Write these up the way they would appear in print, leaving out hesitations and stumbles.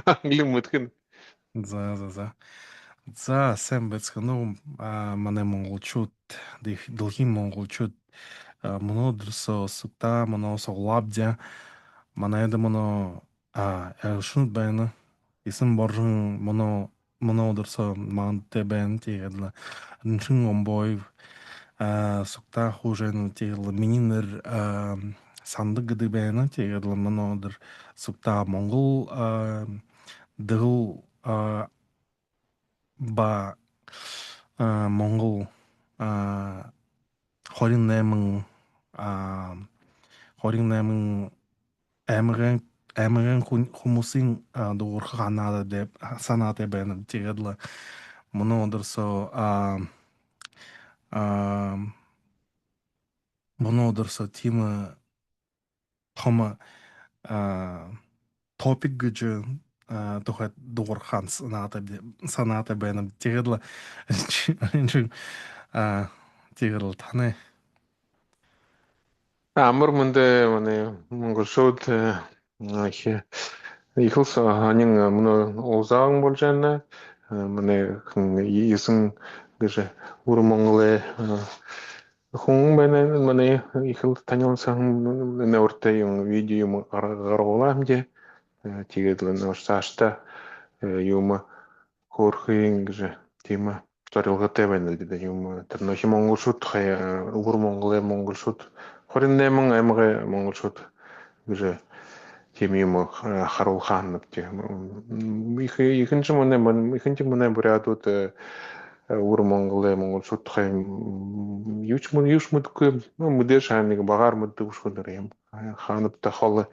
Англиг мэдхэн. За сайн байцгаана уу манай монголчууд дэлхийн монголчууд өнөөдрөөсөө суда моносоглабдя манайд моно элшин байна исэн борон өнөөдрөөсөө маантай байна тэгээд нэрхэн омбой суда хужин тэгээд миний нэр сандаг гэдэг байна тэгээд өнөөдөр суда монгол дэл ба Монгол 28 28 аймагын хүмүүсийн дуурах санаатай байна. Тэгээд л мөн өдөрсөө тийм том топик гэж тухайд дуурах санаатай байна. Тэгээд л тэгээд л таны Амар мөндө манай Монгол шууд ихс ханин мөн узаан болж байна. Манай исэн гэж үр Монголын хүн байна манай ихэл танилцсан нэртэй юм видео юм гаргуулаа хэмжээ. Тэгээд л цаашдаа юм хөөрхийн гэж тийм зорилготой байна гэдэг юм. Тэр нөх Монгол шууд үр Монголын Монгол шууд 28 аймагын Монгол шууд гэж тийм юм харуулхан тийм ихэнч мөн бүрядууд үр Монголын Монгол шууд юуч мэдгүй мэдээ шаа нэг багаар мэддэг шүүнэр юм хаанапта хол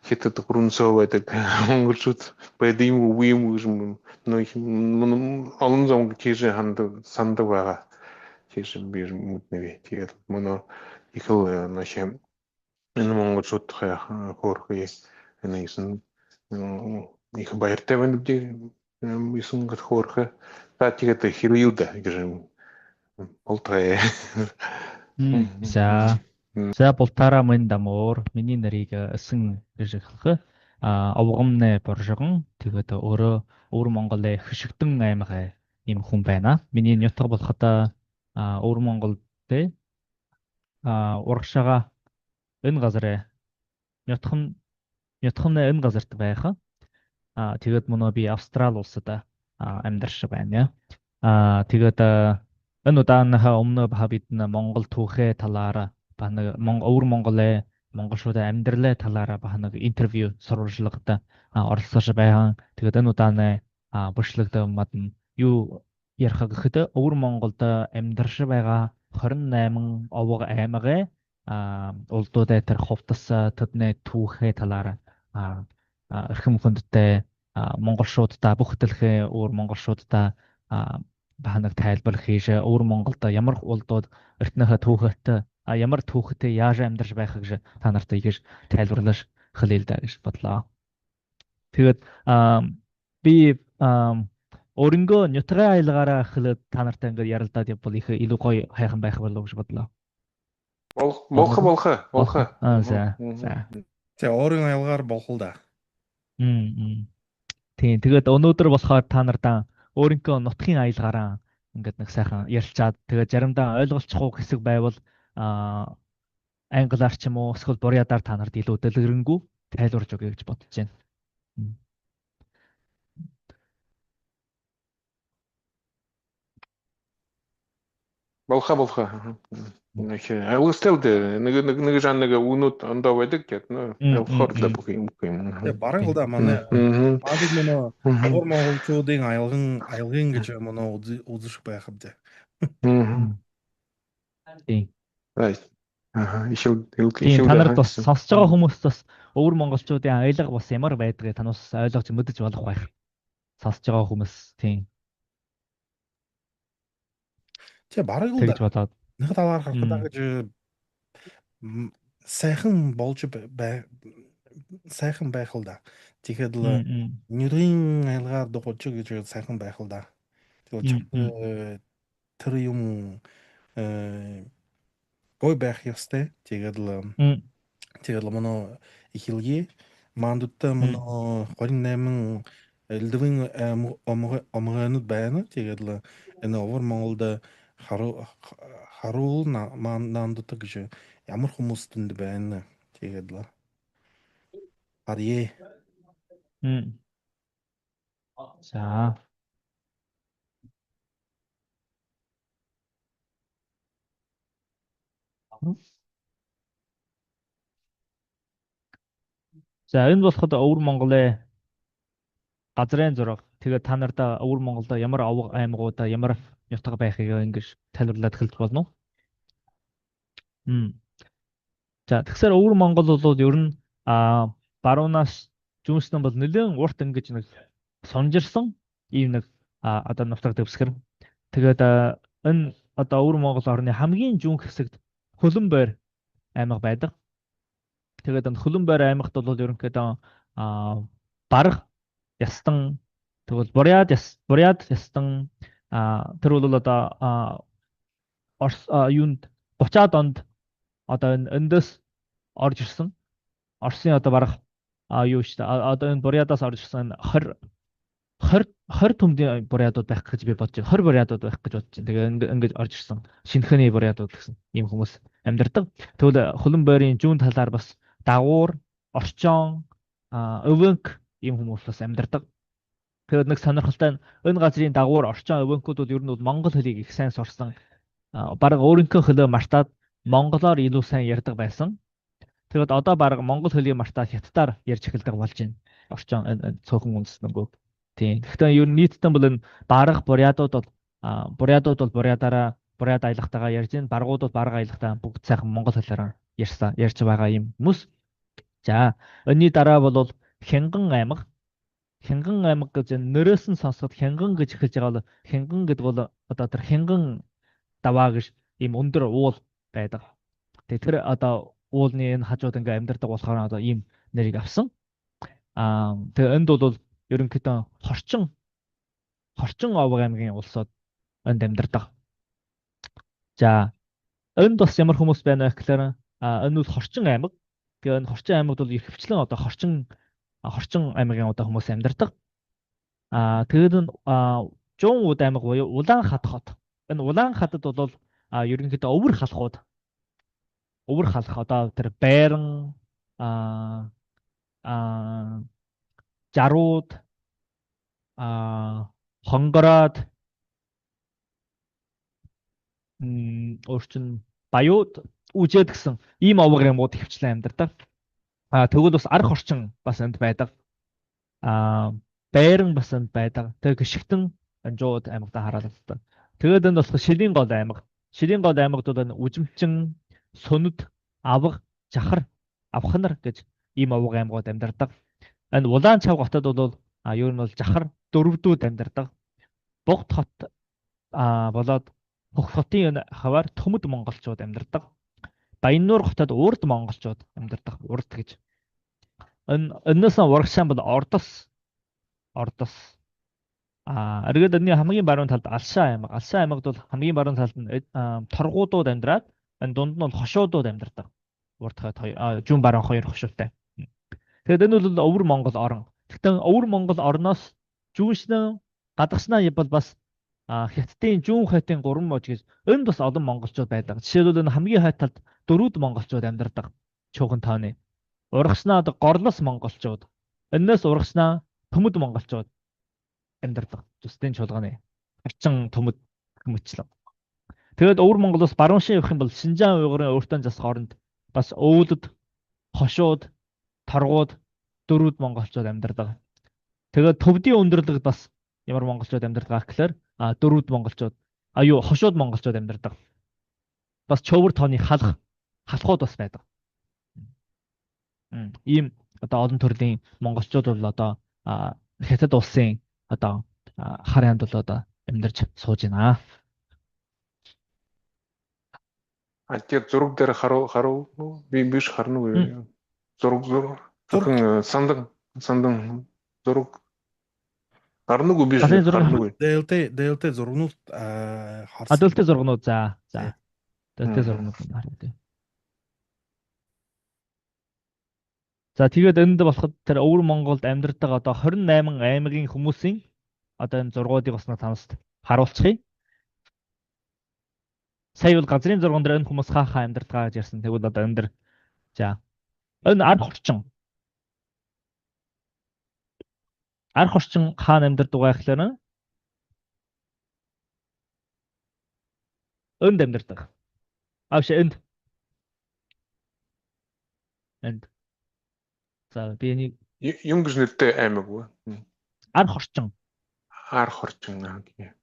хятад гүрэнсөө байдаг монголчууд байдаг юм уу юм олон зам тийш сандаг байгаа тийш би мэднэ тэгээд мөн их л нашим энэ монголчууд хөөрхий энэ исэн их баяртай байна гэдэг исэн хөөрхий та тэгээд хэрэг юу да гэж болтой За бултаараа мэн дамуур миний нарыг эсэн гэж хэлэх овгомны боржгон тэгээд өөрөө өвөр Монголын хөшигдэн аймаг юм хүн байна. Миний нютаг болоход өвөр Монголд урагшаага энэ газар нютгын энэ газарт байх. Тэгээд мөн би Австрали улсад амьдарч байна. Тэгээд энэ удаанхаа өмнө бид Монгол түүхээ талаараа өвөр Монголын монгол шууд амьдралын талаараа нэг интервью сурвалжлагад оролцож байгаа. Тэгээд энэ удааны бүршлэгдээ мадна юу ярих гэхэд өвөр Монголд амьдарч байгаа 28 овог аймагын улдуудаа тэр хувцас төдний түүхээ талаараа эрхэм хүндтэй монгол шуудтай бүх дэлхийн өвөр монгол шуудтай баханаг тайлбар хийж өвөр Монголд ямар улдууд эртнийхээ түүхтэй ямар түүхтэй яаж амьдарч байх гэж та нарт ийгэж тайлбарлаж хэлээ гэж бодлоо. Тэгээд би өөрөнгөө нютгийн аялгаараа хэлээд та нартай ингээд ярилдаад явбал их илүү гоё хайхан байх болов гэж бодлоо. Болох. За. За өөрийн аялгаар болох л да. Тийм. Тэгээд өнөөдөр болохоор та нартаа өөрийнхөө нутгийн аялгаараа ингээд нэг сайхан ярилцаад тэгээд заримдаа ойлголцохгүй хэсэг байвал англиар ч юм уу эсвэл бурядаар та нарт илүү дэлгэрэнгүй тайлбарж өгье гэж бодож байна. Болох. Айлгастай нэг жан нэг үнүүд ондоо байдаг гэдэг нөө болохоор л бүх юм. Бараг л да манай баадыг мөн өвөр монголчуудын аялгын гэж мөн үзэж байх юм даа. Тийм. Right. Та нарт бас сонсож байгаа хүмүүст бас өвөр монголчуудын аялга бас ямар байдгийг танаас ойлгож мэдэж болох байх. Сонсож байгаа хүмүүс тийм. Бараг л да. Нэг талаар харахад гэж сайхан байх л да. Тэгэхээр л нэрийн аялгаар дуулж гэж сайхан байх л да. Тэгэхээр тэр юм гой байх ёстой. Тэгээд л мөн ихэлгээ Маандуудтай мөн 28 элдвэн омгоонууд байна. Тэгээд л энэ овор Монголд харуул наанддаг гэж ямар хүмүүстэнд байна. Тэгээд л харье. За. За энэ болоход Өвөр Монголын газрын зураг. Тэгээд та нартай Өвөр Монголд ямар овог аймагуудаа ямар нутаг байхыг ингэж тайлбарлаад эхэлж болно уу? За тэгэхээр Өвөр Монгол бол ер нь баруунаас зүүнснэн бол нэлээд урт ингэж нэг сонжирсан ийм нэг одоо нутаг дэвсгэр. Тэгээд энэ одоо Өвөр Монгол орны хамгийн зүүн хэсэгт Хөлбөмбөр аймаг байдаг. Тэгээд энэ Хөлбөмбөр аймагт бол ерөнхийдөө бараг ястан тэгвэл буряд ястан тэр бол одоо юунд 30-аад онд одоо энэ эндээс орж ирсэн. Оросын одоо бараг юу шүү дээ. Одоо энэ бурядаас орж ирсэн 20 төмдийн бурядууд байх гэж би бодож байна. 20 бурядууд байх гэж бодож байна. Тэгээ ингэж орж ирсэн шинэхэний бурядууд гэсэн ийм хүмүүс амьдардаг. Тэгвэл Хөлбөмбөрийн зүүн талаар бас дагуур, орчоон, өвөнк ийм хүмүүс бас амьдардаг. Тэгээд нэг сонирхолтой нь энэ газрын дагуур, орчоон, өвөнкүүд бол ер нь монгол хэлийг их сайн сурсан. Бараг өөрийнхөө хөлөө мартаад монголоор илүү сайн ярьдаг байсан. Тэгээд одоо бараг монгол хэлийг мартаад хятадаар ярьж эхэлдэг болж байна. Орчоон цөөхөн үндэстнүүд. Тийм. Гэхдээ ер нь нийтдээ бол энэ бараг бурядууд бол бурядаараа буряд аялагтайгаа ярьж байна. Баргууд бол бараг аялагтаа бүгд сайхан монгол хэлээр ярьж байгаа юм хүмүүс. За, энэний дараа бол Хянган аймаг. Хянган аймаг гэж нэрээс нь сонсоход Хянган гэж эхэлж байгаа бол Хянган гэдэг бол одоо тэр Хянган даваа гэж ийм өндөр уул байдаг. Тэгээ тэр одоо уулны энэ хажууд ингээ амьдардаг болохоор одоо ийм нэрийг авсан. Тэгээ энд бол ерөнхийдөө хорчин овог аймгийн улсууд энд амьдардаг. За энд бас ямар хүмүүс байна вэ гэхээр энэ бол хорчин аймаг. Тэгээ энэ хорчин аймагд бол ихэвчлэн одоо хорчин аймгийн одоо хүмүүс амьдардаг. Тэгээд энэ Жуун аймаг буюу Улаанхад хот. Энэ Улаанхадад бол ерөнхийдөө өвөр халахууд одоо тэр байран жарууд хонгороод өөрчн баяуд үжээд гэсэн ийм овог аймагуд хөвчлэн амьдардаг. Тэгвэл бас арх орчин бас энд байдаг. Байран бас энд байдаг. Тэгээ гიშгтэн Жууд аймагта хараад байна. Тэгээд энд болох Шилийн гол аймаг. Шилийн гол аймагт бол Үжимчин, Сүнэд, Авга, Жахар, Авхнар гэж ийм овог аймагуд амьдардаг. Энэ Улаан цав хотод бол ер нь бол Жахар дөрвдүүд амьдардаг. Бугт хот болоод Хөх хотын хаваар Төмөд монголчууд амьдардаг. Баяннуур хотод Урд монголчууд амьдардаг. Урд гэж. Энэс урагшаан бол Ордос. Эргээд энэний хамгийн баруун талд Алшаа аймаг. Алшаа аймагд бол хамгийн баруун талд нь торгуудууд амьдраад энэ дунд нь бол хошуудууд амьдардаг. Урд хот зүүн баруун хоёр хошуутай. Тэгээд энэ бол Өвөр Монгол орн. Гэхдээ Өвөр Монгол орноос зүүншнэн гадагшнаа бол бас Хятадын зүүн хайтын 3 мууж гэж энд бас олон монголчууд байдаг. Жишээлбэл энэ хамгийн хайт талд 4 монголчууд амьдардаг. Чууган тооны. Урагшнаа Горлос монголчууд. Энээс урагшнаа Төмөд монголчууд амьдардаг. Зүсдийн чуулганы орчин Төмөд мөчлөө. Тэгээд Өвөр Монголоос баруун шин явах юм бол Шинжаан уйгурын өөртөө засах оронд бас өвлөд, хошууд, торгууд 4 монголчууд амьдардаг. Тэгээд төвдийн өндөрлөгд бас ямар монголчууд амьдардаг гэхээр 4 монголчууд хошууд монголчууд амьдардаг. Бас чөвөр тооны халахууд бас байдаг. Ийм одоо олон төрлийн монголчууд бол одоо Хятад улсын одоо харьяанд бол одоо амьдарч сууж байна. Тэр зураг дээр харав би биш харна уу? Зураг сандан зураг харна уу биш харна уу? Дээлтэй зургнууд харсан. Дээлтэй зургнууд за. Дээлтэй зургнууд харна. За тэгээд энд болоход тэр өвөр Монголд амьдардаг одоо 28 аймгийн хүмүүсийн одоо энэ зургуудыг бас нэг танаас харуулчихъя. Сая бол газрын зурган дээр энэ хүмүүс хаахаа амьдардгаа гэж ярьсан. Тэгвэл одоо энэ дэр за энэ арх орчин хаана амьдардаг вэ гэхээр энд амьдардаг. Ааш энд. За би энийг Юм гэж нэртэй аймаг уу? арх орчин. Арх орчин.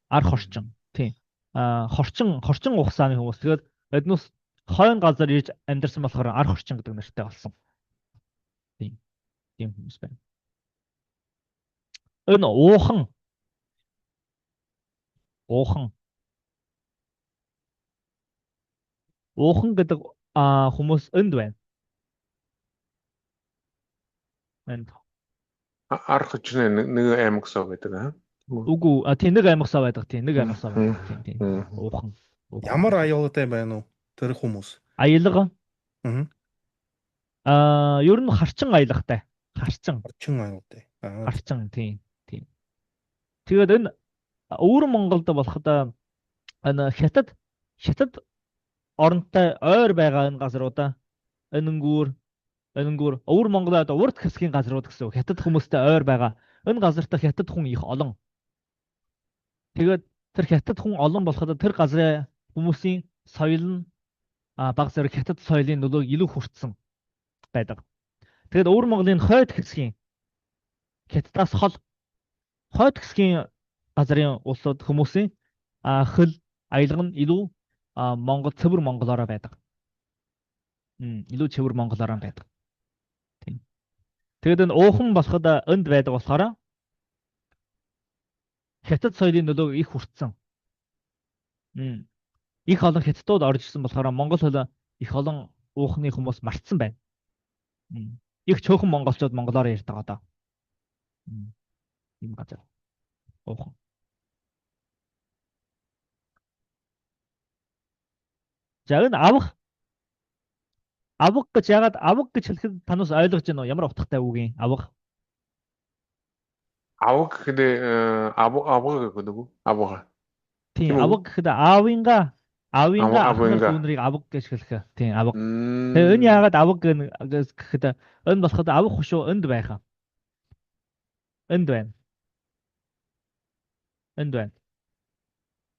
Арх орчин. Тийм. Хорчин ухсааны хүмүүс. Тэгээд эднээс хойно газар ирж амьдарсан болохоор арх орчин гэдэг нэртэй болсон. Тийм. Тийм хүмүүс байна. Энэ уухан гэдэг хүмүүс энд байна. Энд. Арх орчин нэг аймаг сав байдаг аа. Үгүй тийм нэг аймаг сав байдаг. Тийм нэг аймаг сав байдаг. Тийм. Уухан. Ямар аюултай байна уу тэр хүмүүс? Аялга. Аа. Ер нь харчин аялагтай. Харчин аюултай. Харчин тийм. Тэгээд энэ өвөр Монголд болоход энэ хятад оронтой ойр байгаа энэ газруудаа энэнгүүр өвөр Монголын одоо урд хэсгийн газрууд гэсэн үг. Хятад хүмүүстэй ойр байгаа. Энэ газартаа хятад хүн их олон. Тэгээд тэр хятад хүн олон болоход тэр газрын хүмүүсийн соёл нь баг зэрэг хятад соёлын нөлөөг илүү хүртсэн байдаг. Тэгээд өвөр Монголын хойд хэсгийн хятадаас хойд хэсгийн газрын улсууд хүмүүсийн хөл аялга нь илүү цэвэр монголоор байдаг. Илүү цэвэр монголоор байдаг. Тийм. Тэгээд энэ уухан болоход энд байдаг болохоор хятад соёлын нөлөөг их хүртсэн. Их олон хятадууд орж ирсэн болохоор монгол хэл их олон уухны хүмүүс мартсан байна. Их цөөхөн монголчууд монголоор ярьдаг одоо. Ийм газар. Уухан. За энэ авах гэж яагаад авах гэж хэлэхэд танаас ойлгож байна уу? Ямар утгатай үг юм? Авах. Авах гэхэд авах гэдэг үү? Авах. Тийм, авах гэхэд аавынгаа түүнэрийг авах гэж хэлэх. Тийм, авах. Тэгээ энэ яагаад авах гэхэд энэ болоход авах хушуу энд байхаа. Энд байна.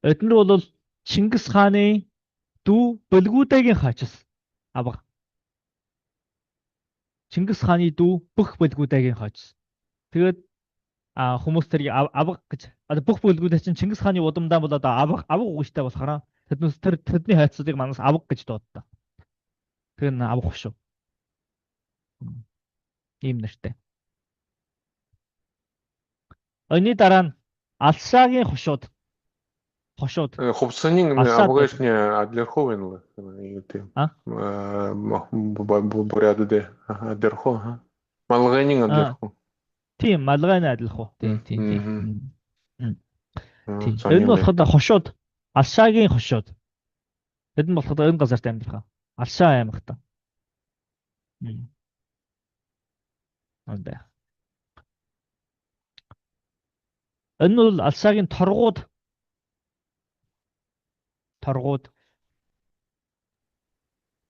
Эднэр бол Чингис хааны дүү Бөлгүүдэгийн хойчос авах. Чингис хааны дүү бүх Бөлгүүдэгийн хойчос. Тэгээд хүмүүс тэрийг авах гэж бүх Бөлгүүдэ чинь Чингис хааны удамдаа бол одоо авах угштай болохоор тэдний хайцуудыг манаас авах гэж дууддаг. Тэр нь авах шүү. Ийм нэртэй. Өний дараа нь Алшаагийн хошууд. Хувцсны авгашны адлерхов байна уу? Буряд адлерхов. Малгайны адлерхов. Тийм, малгайны адлерхов. Тийм. Энэ болоход хошууд Алшаагийн хошууд. Тэд нь болоход энэ газарт амьдрах. Алшаа аймагт. Энэ бол Алшаагийн торгууд. Торгууд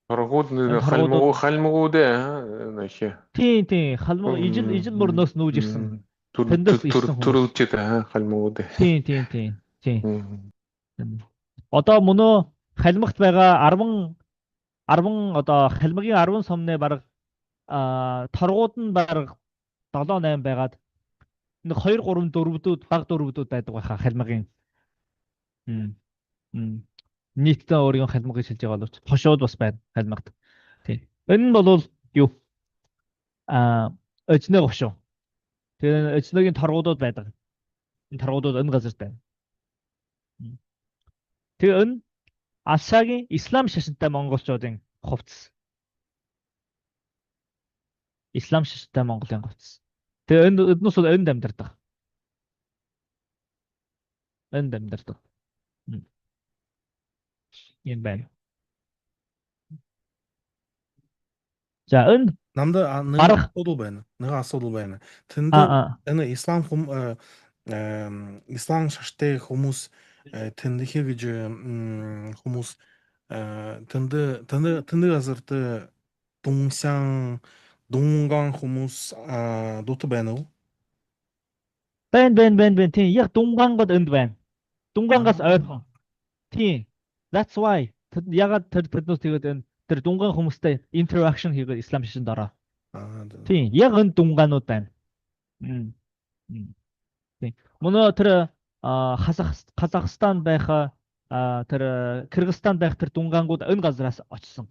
халмгууд нэ. Тийм, халмгууд ижил мөрнөөс нүүж ирсэн. Төрөвчтэй халмгууд. Тийм. Одоо мөнөө халмагт байгаа 10 одоо халмгийн 10 сумны бараг торгууд нь бараг 7-8 байгаад нэг 2-3 дөрвдүүд баг дөрвдүүд байдаг байхаа халмгийн. Нийтдээ өөрийн халмаг гэж хэлж байгаа боловч хошууд бас байна халмагт. Тийм. Энэ нь бол юу? Өчнөө хошуу. Тэгээ өчнөгийн торгуудууд байдаг. Энэ торгуудууд энэ газарт байна. Тэгээ энэ Алшаагийн ислам шашинтай монголчуудын хувцас. Ислам шашинтай монголын хувцас. Тэгээ эднээс бол энд амьдардаг. Юм байна. За энэ Намда барах нэг асуудал байна. Тэнд а энэ ислам шаштай хүмүүс тэндхий гэж хүмүүс тэнд газарт дунган хүмүүс дут байна уу? бэн тийм яг дунгангод энд байна. Дунгангаас ойрхон. Тийм. That's why ягаад тэднээс тэгээд энэ тэр дунган хүмүүстэй interaction хийгээд ислам шашинд ороо. Тийм. Яг энэ дунгаанууд байна. Тийм. Мөнөө тэр Казахстан байх тэр Кыргызстан байх тэр дунгаангууд энэ газраас очсон.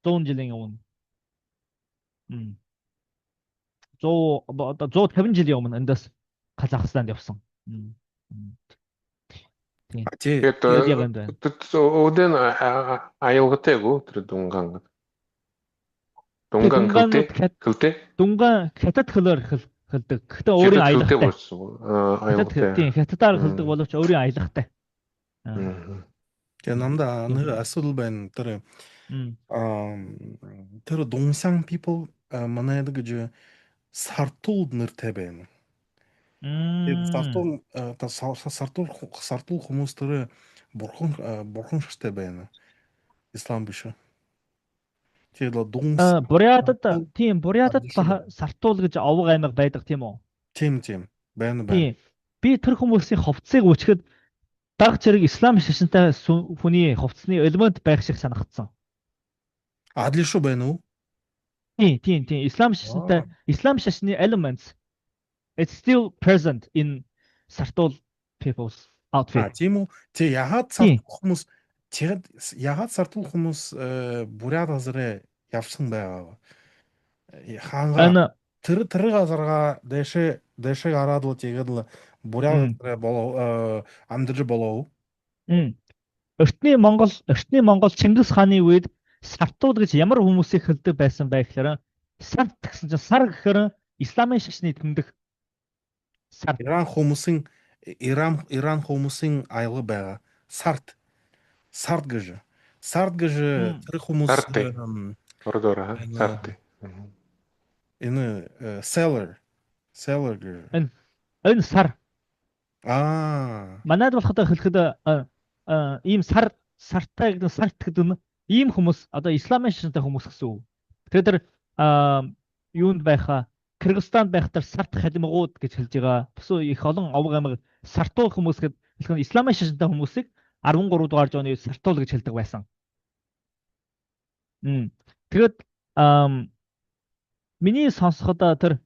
100 жилийн өмнө. 150 жилийн өмнө эндээс Казахстанд явсан. Тэгээд яг энд байна. өдөн аялгатэйгүү тэр Дунгаан. Дунгаан хөлтэй. Дунгаан хятад хөлөөр хөлдөг. Гэхдээ өөрийн аялгатай. Аялгатай. Тийм, хятадаар хөлдөг боловч өөрийн аялгатай. Тэгээ намда нэг асуудал байна. Тэр Дунсан people манайд гэж сартул нэртэй байна. Сартул хүмүүс тэр бурхан шаштай байна. Ислам биш. Тэгээд Дунсан Бурятад сартул гэж овог аймаг байдаг тийм үү? Тийм байна. Би тэр хүмүүсийн хувцсыг өчгöd дарга зэрэг ислам шашинтай хүний хувцсны элемент байх шиг санагдсан. Адил шүү байна уу? Тийм. Ислам шашны elements it's still present in Sartul people's outfit. Тийм үү? Ягаад сартул хүмүүс Бурят газараа явсан байгаа. Хаанга тэр газараа дэшээ гараад л тэгээд л Бурят газараа амьдарч болов. Эртний Монгол Чингис хааны үед Сартул гэж ямар хүмүүсийг хөлдөг байсан бэ гэхээр Сарт гэсэн чинь сар гэхээр исламын шашны тэмдэг. Иран хүмүүсийн аяга байгаа. Сарт гэж тэр хүмүүс энэ seller гэж. Энэ сар. Манайд болоход хэлэхэд ийм сартай гэдэг сарт гэдэг нь ийм хүмүүс одоо исламын шашинтай хүмүүс гэсэн үг. Тэгэхээр юунд байхаа Кыргызстанд байх тэр сарт халимгууд гэж хэлж байгаа. Бус их олон овог аймаг сартул хүмүүс гэдэг хэлэх нь исламын шашинтай хүмүүсийг 13 дугаар зууны сартул гэж хэлдэг байсан. Тэгээд миний сонсоход тэр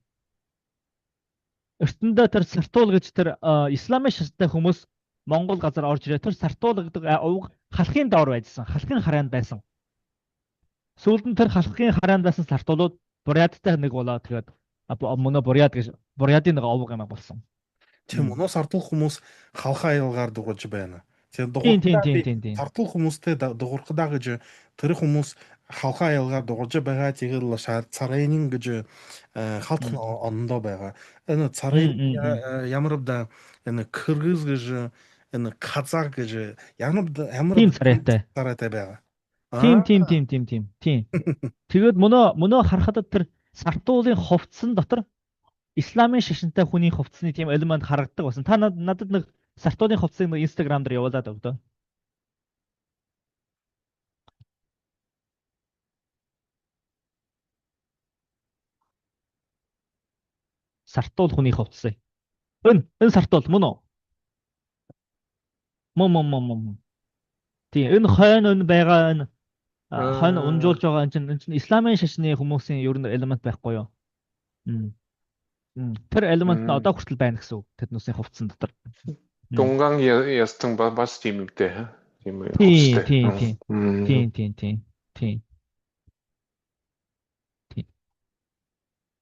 ертөндөө тэр сартул гэж тэр исламын шашинтай хүмүүс Монгол газар орж ирээ. Тэр сартул гэдэг овог халахын доор байсан. Халахын хараанд байсан. Сүүлд нь тэр халахын хараанд байсан сартулууд Буряттай нэг болоо тэгээд мөнө Бурятын нэг овог аймаг болсон. Тийм өнөө сартул хүмүүс халахын аялгаар дуурж байна. Тэгээд сартул хүмүүстэй дуурхадаа гэж тэр хүмүүс халахын аялгаар дуурж байгаа. Тэгээд л царайнин гэж халт ондоо байгаа. Энэ царай ямар да энэ Кыргыз гэж энэ Казак гэж ямар царайтай байгаа. Тийм. Тэгээд мөнөө харахад тэр сартуулын хувцсан дотор исламын шашинтай хүний хувцсны тийм элемент харагддаг байсан. Та надад нэг сартуулын хувцсыг нэг Instagram дээр явуулаад өгдөө. Сартуул хүний хувцсыг. Энэ сартуул мөн үү? Мөн. Тийм энэ хойно байгаа энэ хойно унжуулж байгаа энэ чинь исламын шашны хүмүүсийн ер нь элемент байхгүй юу? Тэр элемент нь одоо хүртэл байна гэсэн үг. Тэднүүсийн хувцсан дотор. Дунгаан ястан бас тийм үгтэй. Тийм.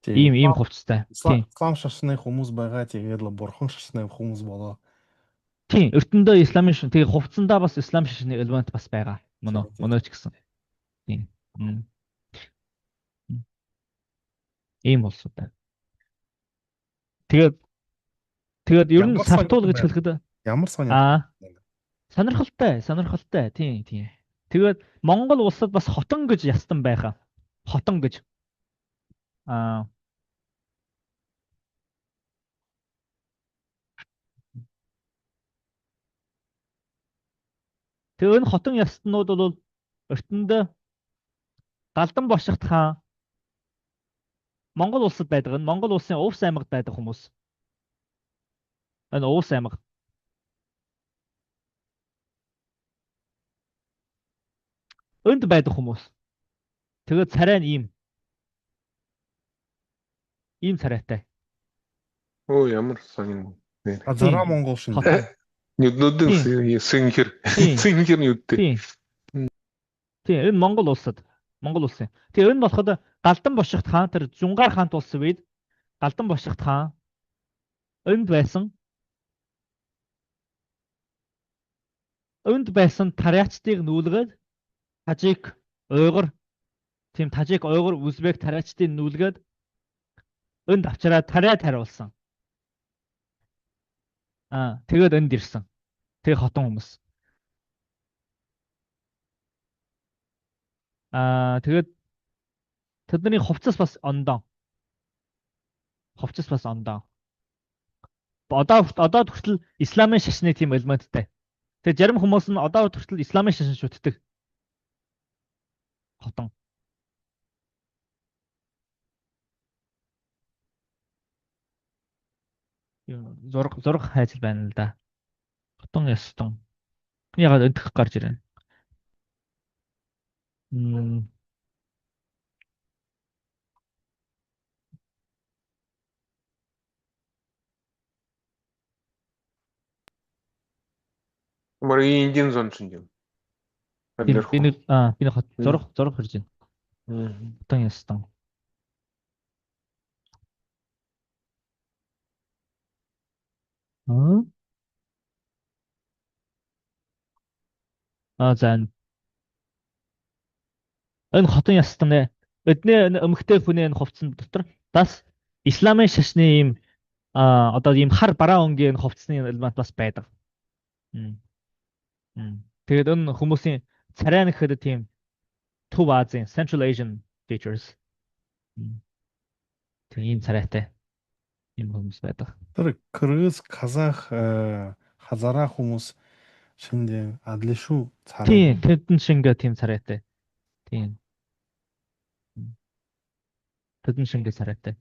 Ийм хувцастай. Ислам шашны хүмүүс байгаа. Тэгээд л бурхан шашны хүмүүс болоо. Тийм, ертөндөө исламын шашин тэгээд хувцсандаа бас ислам шашны элемент бас байгаа. Мөнөө ч гэсэн. Тийм. Ийм болсон байна. Тэгээд ер нь сартуул гэж хэлэхэд ямар сонирхолтой. Сонирхолтой. Тийм. Тэгээд Монгол улсад бас хотон гэж ястан байхаа. хотон гэж тэгээ энэ хотон ястнууд бол ертөнд Галдан бошигт хаан Монгол улсад байдаг. Энэ Монгол улсын Увс аймагт байдаг хүмүүс. Энэ Увс аймаг. Өнд байдаг хүмүүс. Тэгээд царай нь ийм царайтай. Оо ямар сонин. Азара Монгол шин. Нүднүүдийн сэнхэр нүдтэй. Тийм, энэ Монгол улсын. Тэгээ энэ болоход Галдан бошигт хаан тэр Жунгаар хаант улсын үед Галдан бошигт хаан өнд байсан тариачдыг нүүлгээд Тажик, Уйгур, Узбек тариачдыг нүүлгээд өнд авчираад тариа тариулсан. Тэгээд өнд ирсэн. Тэгээ хотон хүмүүс. Тэгээд тэдний хувцас бас ондоо. Одоо хүртэл исламын шашны тийм элементтэй. Тэгээд зарим хүмүүс нь одоо хүртэл исламын шашин шүтдэг. Хотон. Зураг хайцал байна л да. Хотон ястон. Ягаад өндөх гарч ирэн. Мөрийн инжин зонсон юм. Би нэг зураг хэрж байна. Хотон ястон. За энэ хотон ястан эдний өмгтэй хүний энэ хувцсан дотор бас исламын шашны ийм одоо ийм хар бараа өнгийн хувцсны элемент бас байдаг. Тэгээд энэ хүмүүсийн царай нэхэд тийм Төв Азийн Central Asian features. Тийм ийм царайтай ийм хүмүүс байдаг. Тэр Кыргыз, Казах, Хазара хүмүүс шинэ адлишуу царай. Тийм тэдэн шингээ тийм царайтай. Тийм. Тэдэн шингээ царайтай.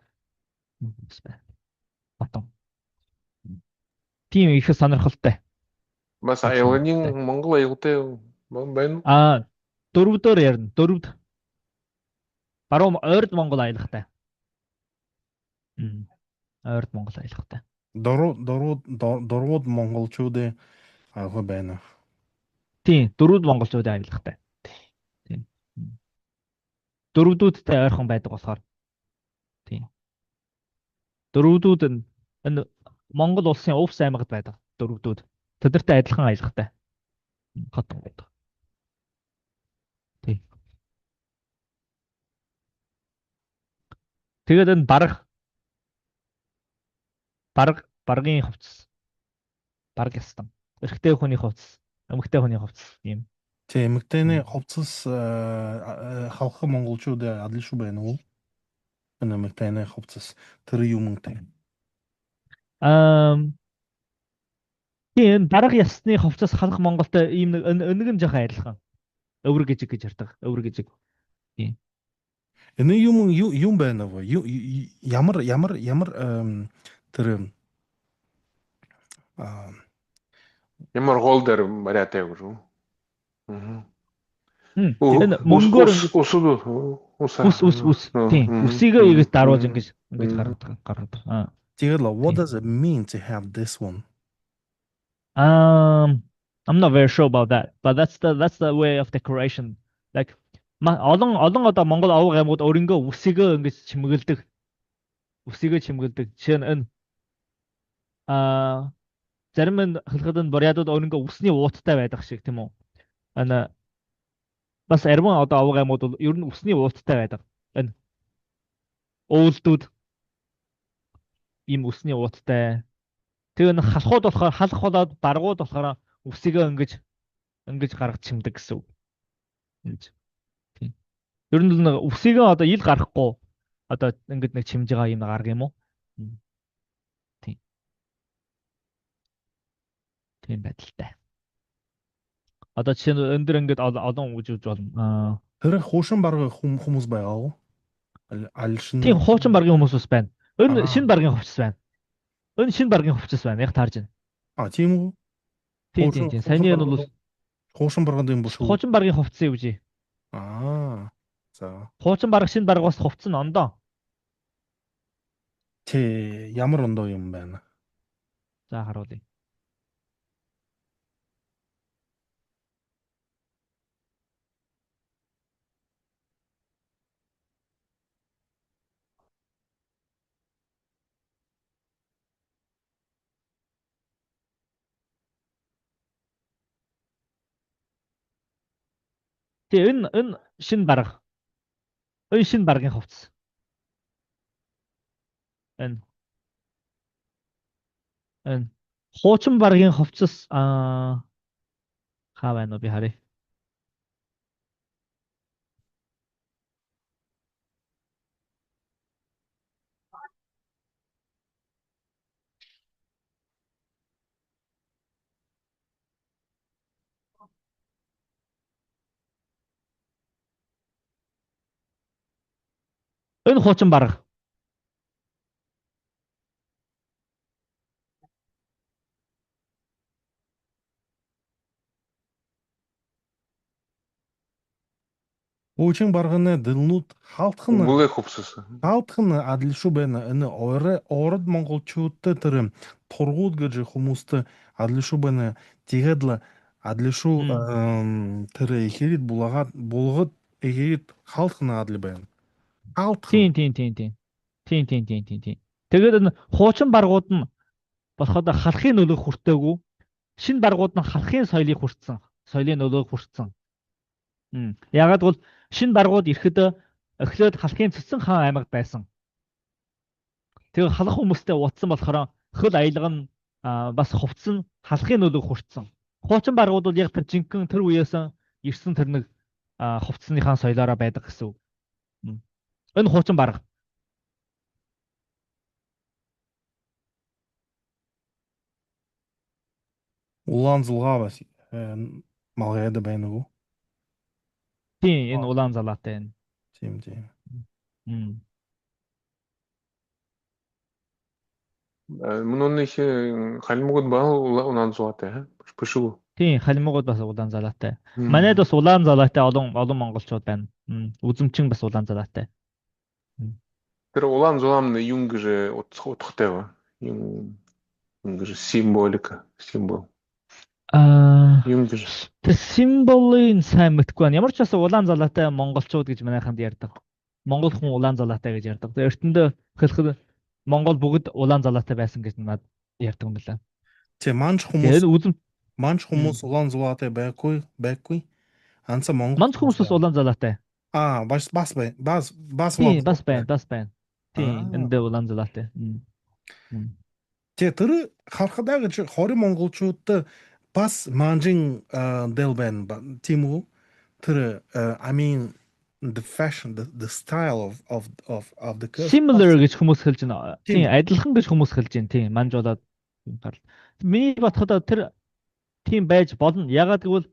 Батон. Тийм их сонирхолтой. Бас аюулын Монгол аюултай байна. Дөрөвдөр ярина. Баруун ойрд Монгол аюултай. Ойрд Монгол аюултай. Дөрвүүд монголчууд аюултай байна. Тийм, дөрвүүд монголчууд аюултай. Тийм. Дөрвдүүдтэй ойрхон байдаг болохоор. Тийм. Дөрвдүүд энэ Монгол улсын Увс аймагт байдаг. Дөрвдүүд. Тэдэртэй адилхан аюултай. Хотон байдаг. Тийм. Тэгээд энэ баргийн хувцас. Бараг ястан. Эрэгтэй хүний хувцас, эмэгтэй хүний хувцас юм. Тийм, эмэгтэйний хувцас халах монголчууд адлишуу байна уу? Эмэгтэйний хувцас тэр юмтай. Тийм, бараг ясны хувцас халах Монголтой ийм нэг өнөг жоохон адилхан. Өвөр гижиг гэж ярьдаг. Өвөр гижиг. Тийм. Энэ юм байна уу? Ямар тэр Ямар голдер мараатай гүрүү. Энэ мөнгөөр ус. Тийм. Усыгаа ингэж даруулж ингэж гаргадаг. Тэгэл what does it mean to have this one? I'm not very sure about that, but that's the way of decoration. Like олон одоо Монгол овог аймагуд өөрөнгөө үсийгээ ингэж чимгэлдэг. Жишээ нь зарим нь хөлгөд нь бурядууд өөрөнгөө үсний ууттай байдаг шиг тийм үү? Бас арван одоо овог аймагуд бол ер нь үсний ууттай байдаг. Энэ уулдууд ийм үсний ууттай. Тэгээ н халахууд болохоор халах болоод баргууд болохоор үсийгээ ингэж гаргаж чимдэг гэсэн үг. Тийм. Ер нь нэг үсийг одоо ил гарахгүй одоо ингээд нэг чимж байгаа юм гарга юм уу? Тийм. Тийм байдалтай. Одоо жишээ нь өндөр ингээд олон үжиж болно. Тэр хуушин бараг хүмүүс байгаа уу? Алишин. Тийм хуучин баргийн хүмүүс бас байна. Энэ шинэ баргийн хувцас байна. Энэ шинэ баргийн хувцас байна. Яг таарж байна. Тийм үү? Тийм. Саяны нь бол хуушин баргад юм биш үү? Хуучин баргийн хувцас юу гэж? За. Хуучин бараг шинэ бараг бас хувцас нь ондоо. Ямар ондоо юм байна? За харуулъя. Тэгээ энэ шинэ бараг. Энэ шинэ баргийн хувцас. Энэ хуучин баргийн хувцас хаа байна уу би харъя. Энэ хуучин бараг. Хуучин барганы дэлнүүд хаалтх нь Бүгэ хувцас. хаалтх нь адил шүү байна. Энэ ород монголчуудтай тэр тургууд гэж хүмүүстэй адил шүү байна. Тэгээд л адил шүү тэр ихэрэд булгад ихэрэд хаалтх нь адил байна. Тийм. Тэгээд энэ хуучин баргууд нь болоход халахын нөлөө хүртээгүй. Шинэ баргууд нь халахын соёлыг хүртсэн. Соёлын нөлөөг хүртсэн. Ягаад бол шинэ баргууд ирэхэд эхлээд халахын цэцэн хаан аймагт байсан. Тэгээ халах хүмүүстэй уудсан болохоор хөл аялга нь бас хувцсан халахын нөлөөг хүртсэн. Хуучин баргууд бол яг тэр жинхэнэ тэр үеэс ирсэн тэр нэг хувцсныхаа соёлоороо байдаг гэсэн үг. Энэ хуучин барга. Улаан зулгаа бас малгайд байна уу? Тийм, энэ улаан залаатай байна. Тийм. Мөн их халимгууд ба улаан зуутай биш үү? Тийм, халимгууд бас улаан залаатай. Манайд бас улаан залаатай олон монголчууд байна. Үзэмчин бас улаан залаатай. Тэр улаан зулаам юм гэж утгатай ба. Юм гэж символ. Юм гэж. Тэр символын сайн мэдгүй байна. Ямар ч бас улаан залаатай монголчууд гэж манайханд ярьдаг. Монгол хүн улаан залаатай гэж ярьдаг. Эртэндээ хэлэхэд Монгол бүгд улаан залаатай байсан гэж надад ярьдаг юм байна. Манж хүмүүс улаан залаатай байхгүй. Анца Монгол манж хүмүүс бас улаан залаатай. Бас байна. Тийм, эндээ улаан залаатай. Тэр харахад гэж 20 монголчууд бас манжин дэл байна. Тийм үү? Тэр I mean the fashion, the style of the similar гэж хүмүүс хэлж байна. Тийм, адилхан гэж хүмүүс хэлж байна. Тийм, манж болоод миний бодоход тэр тийм байж болно. Ягаад гэвэл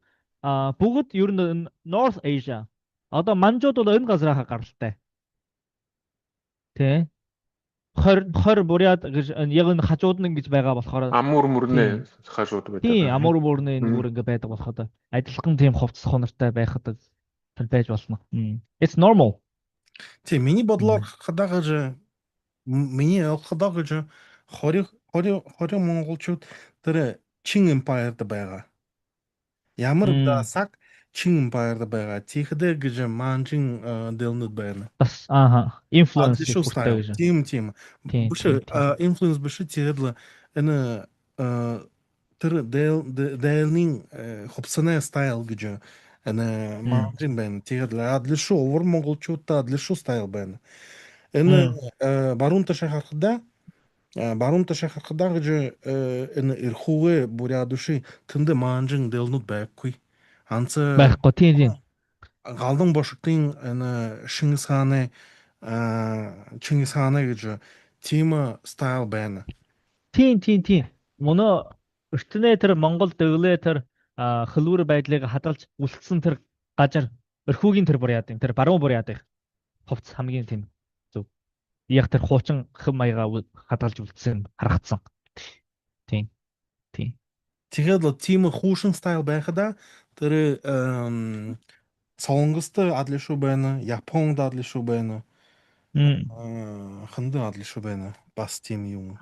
бүгд ер нь North Asia. Одоо манжууд бол энэ газрынхаа гаралтай. Тэ. 20 буряд гэж яг энэ хажууд нь ингэж байгаа болохоор амур мөрнэ хажууд байдаг. Тийм, амур мөрнэ нүр ингэ байдаг болохоор адилхан тийм хувцас хонортой байхад тэр байж болно. It's normal. Тийм, миний бодлоор хадагаж миний хадагаж 20 монголчууд тэр Чин Empire-д байгаа. Ямар дасаг Чин Empire-д байгаа. Тийхдээ гэж манжин дэлнүүд байна. Бас influence хүртэл гэж. Тийм. Биш influence биш тэгээд энэ тэр дэлний хувцсны стайл гэж энэ манжин байна. Тэгээд адил шүү өвөр монголчуудаа адил шүү стайл байна. Энэ баруун ташахархадаа гэж энэ эрхүүгээ бүряд души тэнд манжин дэлнүүд байхгүй. Байхгүй тийм. галдан бошгын Чингис хааны гэж тийм стайл байна. Тийм. Мөнөө ертөнөө тэр Монгол дэглээ тэр хөлвөр байдлыг хадгалж үлдсэн тэр газар өрхүүгийн тэр бүр яад юм. Тэр баруун бүр яад их хувцс хамгийн тийм зөв. Яг тэр хуучин хэм маяга хадгалж үлдсэн харагдсан. Тийм. Тэгэхээр л тийм хүүшин стайл байхад тэр Солонгост адлишгүй байна, Японд адлишгүй байна. Хандан адлишгүй байна. Бас тийм юм.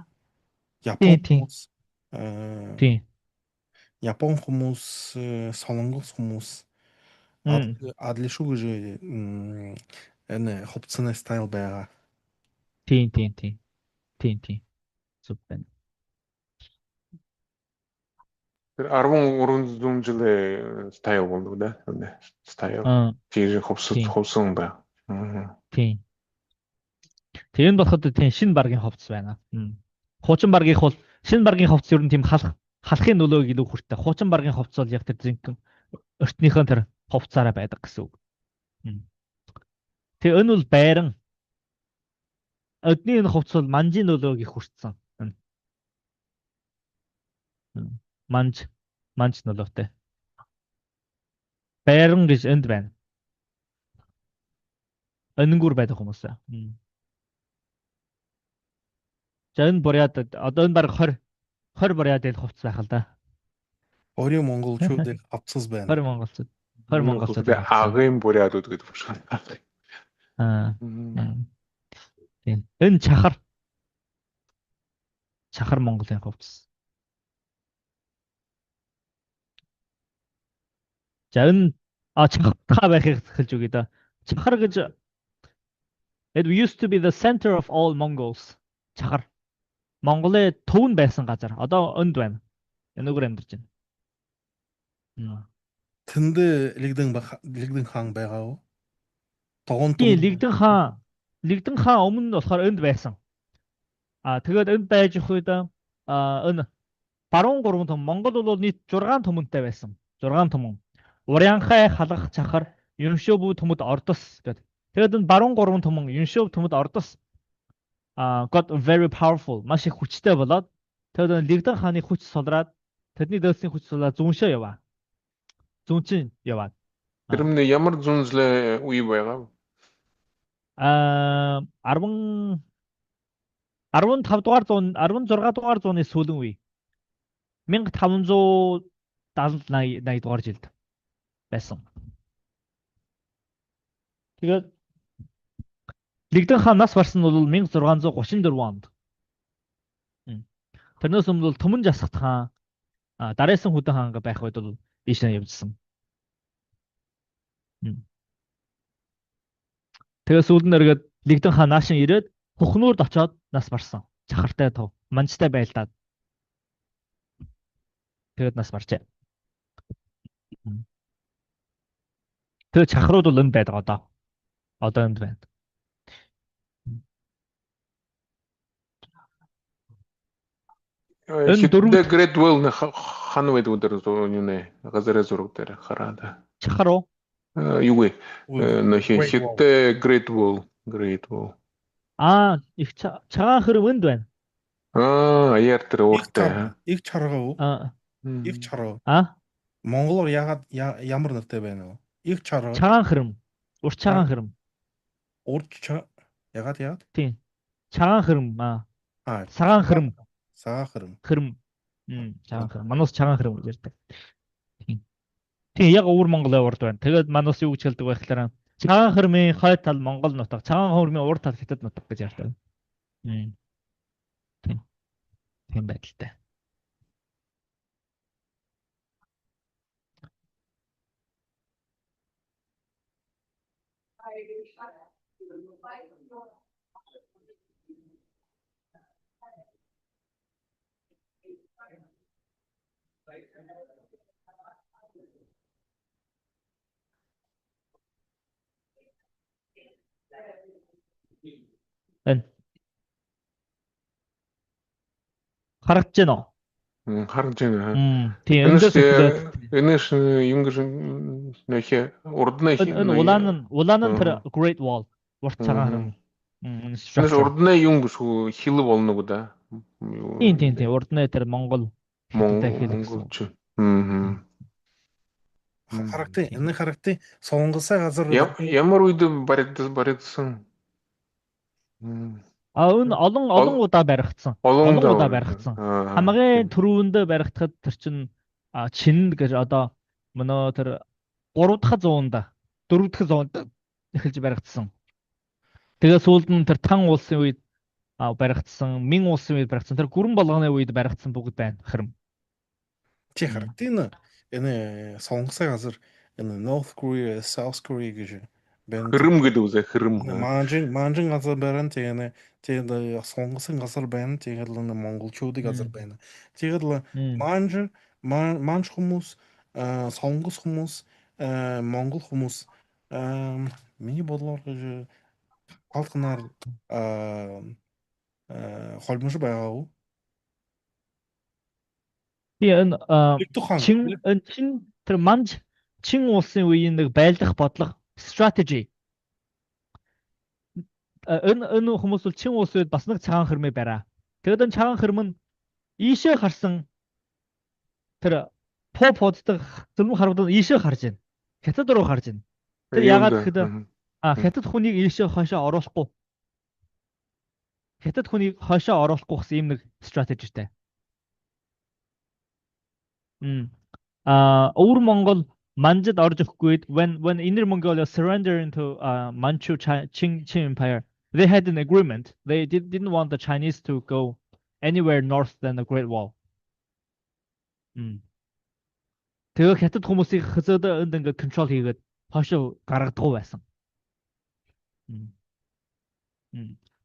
Япон хүмүүс Япон хүмүүс, Солонгос хүмүүс адлишгүй гэж энэ хувцсны стайл байгаа. Тийм. Зөв байна. Тэр 1300 жилийн стайл болдог да. Стайл. Тийм хувцсан бай. Тийм. Тэгээд болоход тийм шинэ баргийн хувцс байна. Хуучин баргийнх бол шинэ баргийн хувцс ер нь тийм халахын нөлөөг илүү хүртэ. Хуучин баргийн хувцс бол яг тэр зинхэнэ өртнийхөө тэр хувцаараа байдаг гэсэн үг. Тэгээ энэ бол байран. Өдний энэ хувцс бол манжийн нөлөөг их хүртсэн. Манж нөлөөтэй. Байран гэж энд байна. Önөнгүр байдаг хүмүүс. За энэ буряд одоо энэ баг 20 буряд ил хувцс байх л да. 20 монголчууд авцсан байна. 20 монголчууд. Агын бурядууд гэдэг байна. Тийм. Энэ чахар Монголын хувцс. За энэ чахар байхыг хэлж үгүй да. Чахар гэж it used to be the center of all Mongols. Чахар Монголын төв нь байсан газар. Одоо өнд байна. Энэгээр амьдарч байна. Тэнд Лигдэн хаан байгаа уу? Лигдэн хаан өмнө нь болохоор энд байсан. Тэгээд энд байж их үед энэ баруун гурван том Монгол бол нийт 6 түмэнтэй байсан. 6 түмэн. Урянхай халах чахар Юншөв төмөд ордос гэдэг. Тэгээд энэ баруун гурван түмэн Юншөв төмөд ордос got very powerful. Маш их хүчтэй болоод тэгээд Лигдэн хааны хүч сулраад тэдний дээдсийн хүч сулраад зүүншөө яваа. Зүүнчин яваад. Тэр нь ямар зүүнслэ үе байгаа? 16 дугаар зууны сүүлэн үе. 1570-80 дугаар жилд байсан. Тэгээд Лигдэн хаан нас барсан нь бол 1634 онд. Тэрнээс өмнө бол Түмэн Жасагт хаан, Дарайсан Хүдэн хаан байх үед бол ийш явжсан. Тэгээд сүүлд нь эргээд Лигдэн хаан наашин ирээд Хухнуурд очоод нас барсан. Чахартай тов, манжтай байлдаад. Тэгээд нас барчээ. Тэгээд чахрууд бол энд байдаг одоо. Одоо энд байна. Хэдэн Great Wall хан байдаг өдөр юуны газар зураг дээр хараад. Чахар уу? Юу вэ? Хэдэн Great Wall. Их цагаан хэрэв энд байна. Аяар тэр ууртай. Их чарга уу? Их чарга. Монголоор ямар нэртэй байна вэ? Их чарга. Цагаан хэрэм. Урт цагаан хэрэм. Ягаад? Тийм. Цагаан хэрэм. Цагаан хэрэм. Цагаан хэрэм. Цагаан хэрэм. Манус цагаан хэрэм гэж ярьдаг. Тийм яг өвөр Монголын урд байна. Тэгээд манус юу гэж хэлдэг вэ гэхээр цагаан хөрмийн хой тал Монгол нутаг, цагаан хөрмийн урд тал Хятад нутаг гэж ярьдаг. Тийм байдалтай. Энэ харагдаж байна уу? харж байна. Тийм Энэс эндээс энэс юм гэж нэхэ урдны улаан нь тэр Great Wall урт цагаан харам. энэс Structure. урдны юм гэж хил болно уу да? Тийм урд нь тэр Монгол хятадтай хэл гэсэн. Монголч. харагдیں۔ Сонгосоо газар Ямар үед баригдсан? Энэ олон удаа баригдсан. Олон удаа баригдсан. Хамгийн түрүүнд баригдахад тэр чин Чинд гэж одоо мөнөө тэр 3 дахь зуунд 4 дахь зуунд эхэлж баригдсан. Тэгээ сүүлд нь тэр Тан улсын үед баригдсан, Мин улсын үед баригдсан, тэр гүрэн болгоны үед баригдсан бүгд байна. Харин чи харагдیں۔ Энэ сонгосоо газар энэ North Korea, South Korea гэж байна. Хрым гэдэг үсэ хрым. Манжин газар байна. Тэгээд сонгосон газар байна. Тэгээд л монголчуудын газар байна. Тэгээд л манж хүмүүс, сонгос хүмүүс, монгол хүмүүс миний бодлоор гэж халкнаар холбомж байгаа уу? энэ чин тэр манж чин улсын үеийн нэг байлдах бодлого strategy. Энэ хүмүүс бол чин улсын үед бас нэг цагаан хөрмөө бариа. Тэгээд энэ цагаан хөрмөн ийшээ харсан тэр поддаг зөвлөм харуулдаг ийшээ харж байна. Хятад руу харж байна. Тэр ягаад гэхэд хятад хүнийг ийшээ хойшоо оруулахгүй. Хятад хүнийг хойшоо оруулахгүй гэсэн юм нэг стратегитэй. Өвөр Монгол манжид орж өгөхгүй when Inner Mongolia surrendered into Manchu Qing Empire, they had an agreement. They didn't want the Chinese to go anywhere north than the Great Wall. Тэгээ хятад хүмүүсийг хязаад энд ингээд контрол хийгээд хойшоо гаргадаг байсан.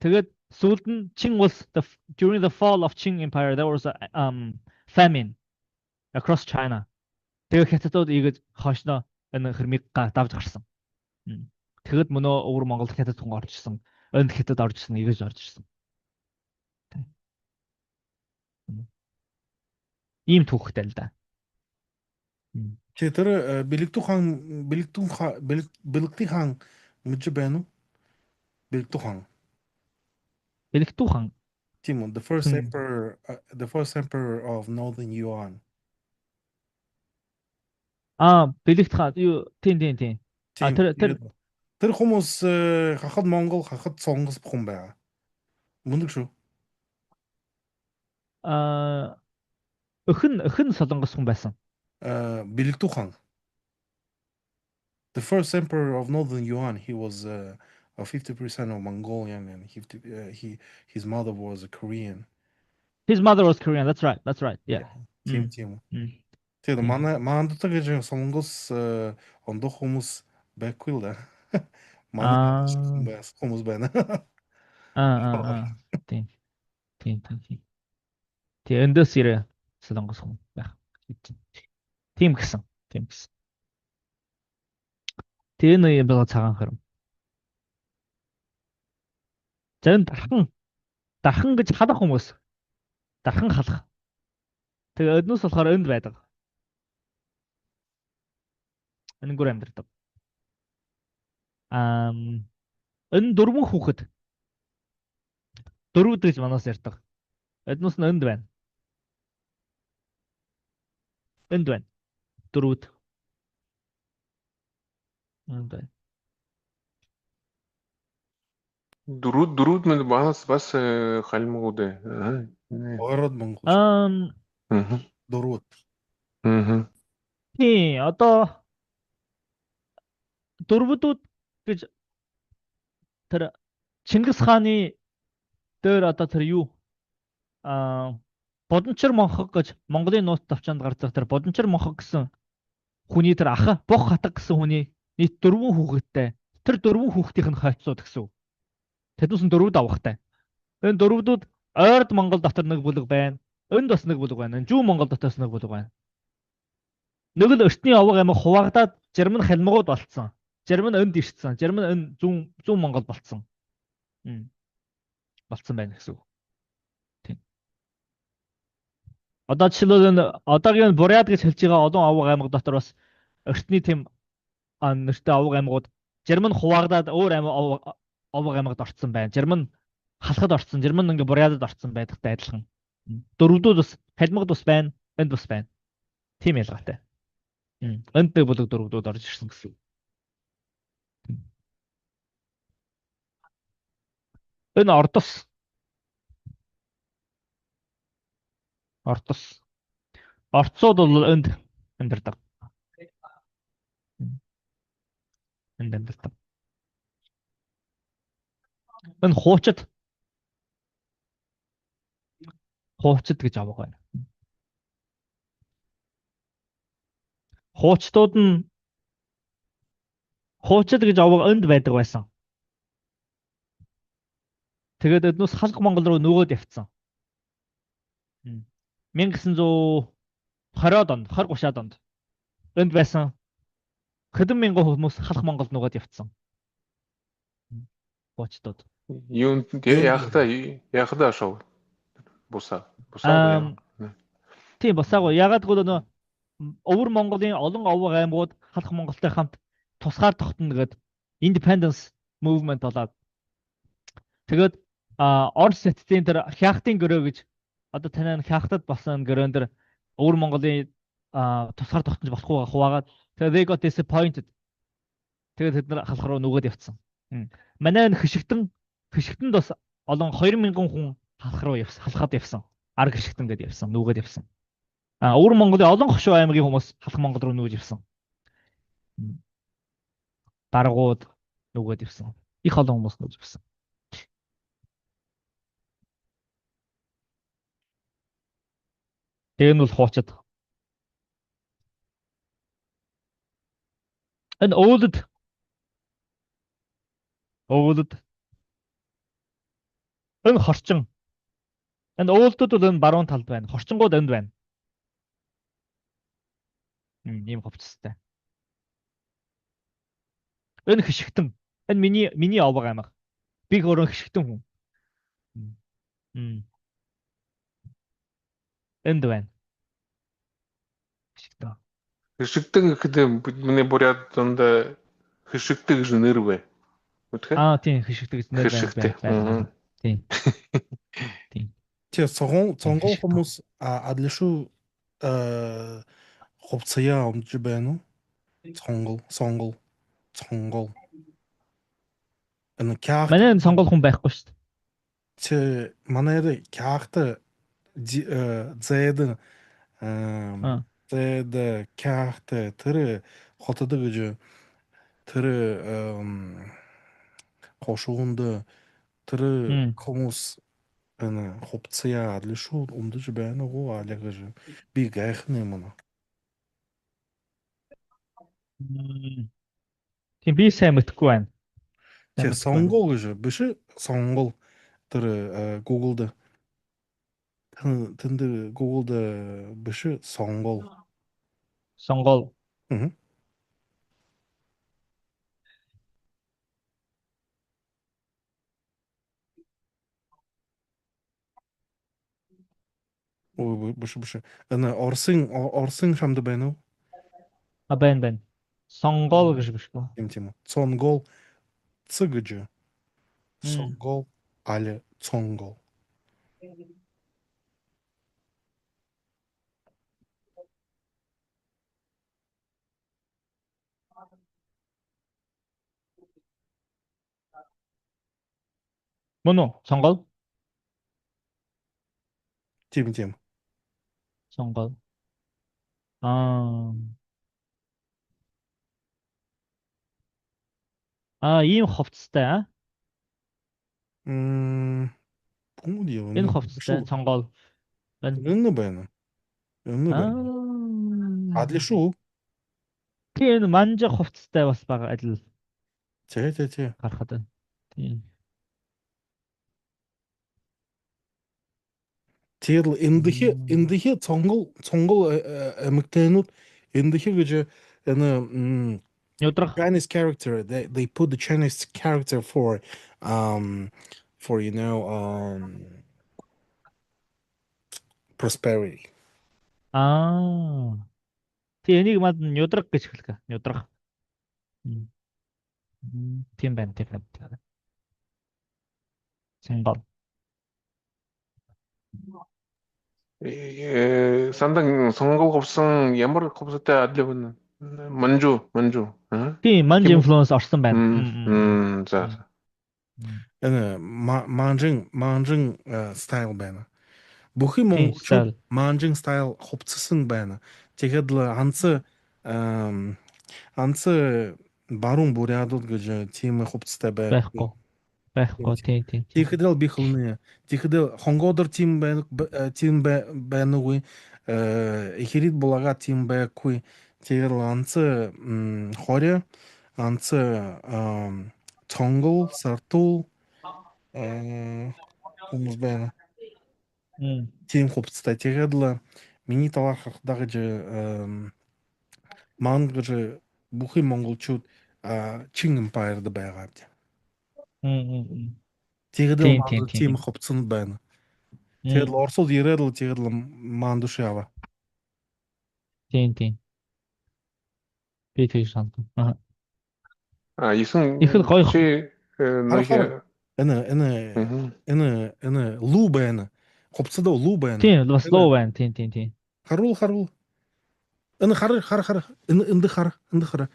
Тэгээд сүүлд нь Qing was during the fall of Qing Empire there was a famine across China. Тэгээ хятадууд ийгэж хойшноо энэ хөрмийг давж гарсан. Тэгэд мөнөө өвөр Монголд хятад хүн орж ирсэн. Энд хятад орж ирсэн, ийгэж орж ирсэн. Ийм түүхтэй л да. Чи тэр Бэлэгдүү хаан мэдж байна уу? Бэлэгдүү хаан. Тийм үү, the first emperor of Northern Yuan. Бэлэгт хаан юу тийм. Тэр хүмүүс хахад Монгол, хахад Сонгос бүхэн байгаа. Мундаг шүү. Өхөн Солонгос хүн байсан. Бэлэгдүү хаан. The first emperor of Northern Yuan, he was 50% of Mongolian and his mother was a Korean. His mother was Korean. That's right. Yeah. Тийм. Тэгээд маанддаг гэж Сонгос ондох хүмүүс байхгүй л да. Манай хүмүүс байна. Тийм. Тэгээ эндээс ирээ Солонгос хүн байх. Тийм гэсэн. Тэгээ нэг юм байгаа цагаан хөрм. Зэн дархан гэж халах хүмүүс. Дархан халах. Тэгээ өднөөс болохоор энд байдаг. Энгүүр амьдардаг. Энэ дөрвөн хүүхэд. Дөрвөд гэж манаас ярьдаг. Эднээс нь энд байна. Дөрвөд. Дөрвөд мэд бас халимгууд ээ. Ороод Монгол. Дөрвөд. Тийм, одоо дөрвөдүүд гэж тэр Чингис хааны дээр одоо тэр юу Бодончор Монхог гэж Монголын нууц тавчаанд гардаг тэр Бодончор Монхог гэсэн хүний тэр ах Бох хатаг гэсэн хүний нийт 4 хүүхэдтэй. Тэр 4 хүүхдийн нь хойцоод гэсэн. Тэднээс нь 4 давхтай. Энэ 4-дүүд Ойрд Монгол дотор нэг бүлэг байна. Энд бас нэг бүлэг байна. Жүү Монгол дотоос нэг бүлэг байна. Нэг л өртний овог амиг хуваагдаад Жерман халмгууд болцсон. Жерман энд ирсэн. Жерман энэ зүүн Монгол болцсон. Болцсон байна гэсэн үг. Тийм. Одоо жишээлбэл энэ одоогийн Буряд гэж хэлж байгаа олон овог аймаг дотор бас эртний тийм нэртэй овог аймагуд Жерман хуваагдаад өөр овог аймагт орцсон байна. Жерман халахад орцсон, Жерман ингээ Бурядад орцсон байдагтай адилхан. Дөрвдүүд бас халимгад бас байна, энд бас байна. Тийм ялгаатай. Энд нэг бүлэг дөрвдүүд орж ирсэн гэсэн. Энэ Ордос. Орцууд бол энд амьдардаг. Энд амьдардаг. Энэ хуучид гэж авах байна. Хуучид гэж авах энд байдаг байсан. Тэгээд эднээс халх Монгол руу нөгөөд явцсан. 1920-од онд, 20-30-аад онд энд байсан хэдэн мянган хүмүүс халх Монголд нөгөөд явцсан. Хуучдууд. Юунд яахда шоу. Бусаа. Тийм бусаагүй. Ягаад гэвэл өвөр Монголын олон овог аймагуд халх Монголтой хамт тусгаар тогтно гэдэг Independence Movement болоод тэгээд Орос эцсийн тэр Хяхтын гөрөө гэж одоо танай Хяхтад болсон гөрөөн дээр өвөр Монголын тусгаар тогтнож болохгүй хуваагаад тэгээд they got disappointed. Тэгээд тэд нар халх руу нөгөөд явцсан. Манай хишигтэн бас олон 2000 хүн халх руу халахад явсан. Ар хишигтэн гэдээ явсан, нөгөөд явсан. Өвөр Монголын олон хошуу аймгийн хүмүүс халх Монгол руу нөгөөж явсан. Даргууд нөгөөд явсан. Их олон хүмүүс нөгөөж явсан. Тэгээ нь бол хуучид. Энэ өвөлд энэ хорчин. Энэ өвөлдөд бол энэ баруун талд байна. Хорчингууд энд байна. Ийм хөвчстэй. Энэ хишигтэн. Энэ миний овог аймаг. Би өөрөө хишигтэн хүн. Энд байна. Хишигтэн гэхэд бидний Буряд донд хишигтэн гэж нэр вэ? Тийм хишигтэн гэж нэр байна. Тийм. Тэгээ цонгол хүмүүс адлишуу хувцая өмж байна уу? Сонгол. Энэ кяах. Манай сонгол хүн байхгүй шүү дээ. Тэ манай кяахта зэд кяахта тэр хотод гэж тэр хошуунд тэр хүмүүс энэ хувцая адлишуу өмж байна уу аль гэж би гайхна юм уу? Тийм би сайн мэдэхгүй байна. Тэг сонгол гэж биш сонгол тэр Google-д тэнд Google-д биш сонгол. Ой биш. Энэ Орсын шамд байна уу? Байна. Сонгол гэж биш үү? Тийм. Сонгол ц гэж. Сонгол аль сонгол. Мөн үү? Сонгол? Тийм. Сонгол. Ийм хувцастай Энэ хувцастай сонгол. Энэ байна. Адлишуу. Тийм манжа хувцастай бас бага адил. Тий. Гарахад байна. Тийм. Тэр эндхи цонгол эмэгтэйнүүд эндхи гэж энэ Chinese character they put the Chinese character for prosperity. Тий энийг мад нюдраг гэж хэлдэг. Нюдраг. Тийм байна, тийм байна. Сонгол. Сандан сонгол говсон ямар говстой адлив манжу Тийм манж тийм үү? инфлюенс орсон байна. За. Энэ манжин стайл байна. Бүхий Тийм монголчууд стайл. манжин стайл хувцсан байна. Тэгэхэд л анц баруун бурядууд гэж тийм хувцастай Байхгүй. Тийм. Тэгэхэд л би хэлнэ. Тэгэхэд хонгодор тийм байна уу? Ихэрэд булага тийм байхгүй. Тэгээд анц хоря анц тонгол сартул хүмүүс байна. Тийм хувцастай. Тэгээд л миний талаар харахдаг гэж манд гэж бүхий монголчууд Чин Empire-д байгаа. Тэгээд л манд тийм хувцсан байна. Тэгээд л Оросууд ирээд л тэгээд л мандуш яваа. Тийм. Би тэгж санагдав. 이승 Их л гоё. чи Энэ лу байна. Хувцсад лу байна. Тийм бас луу байна. Тийм. Харуу. Энэ хар. Энд хар.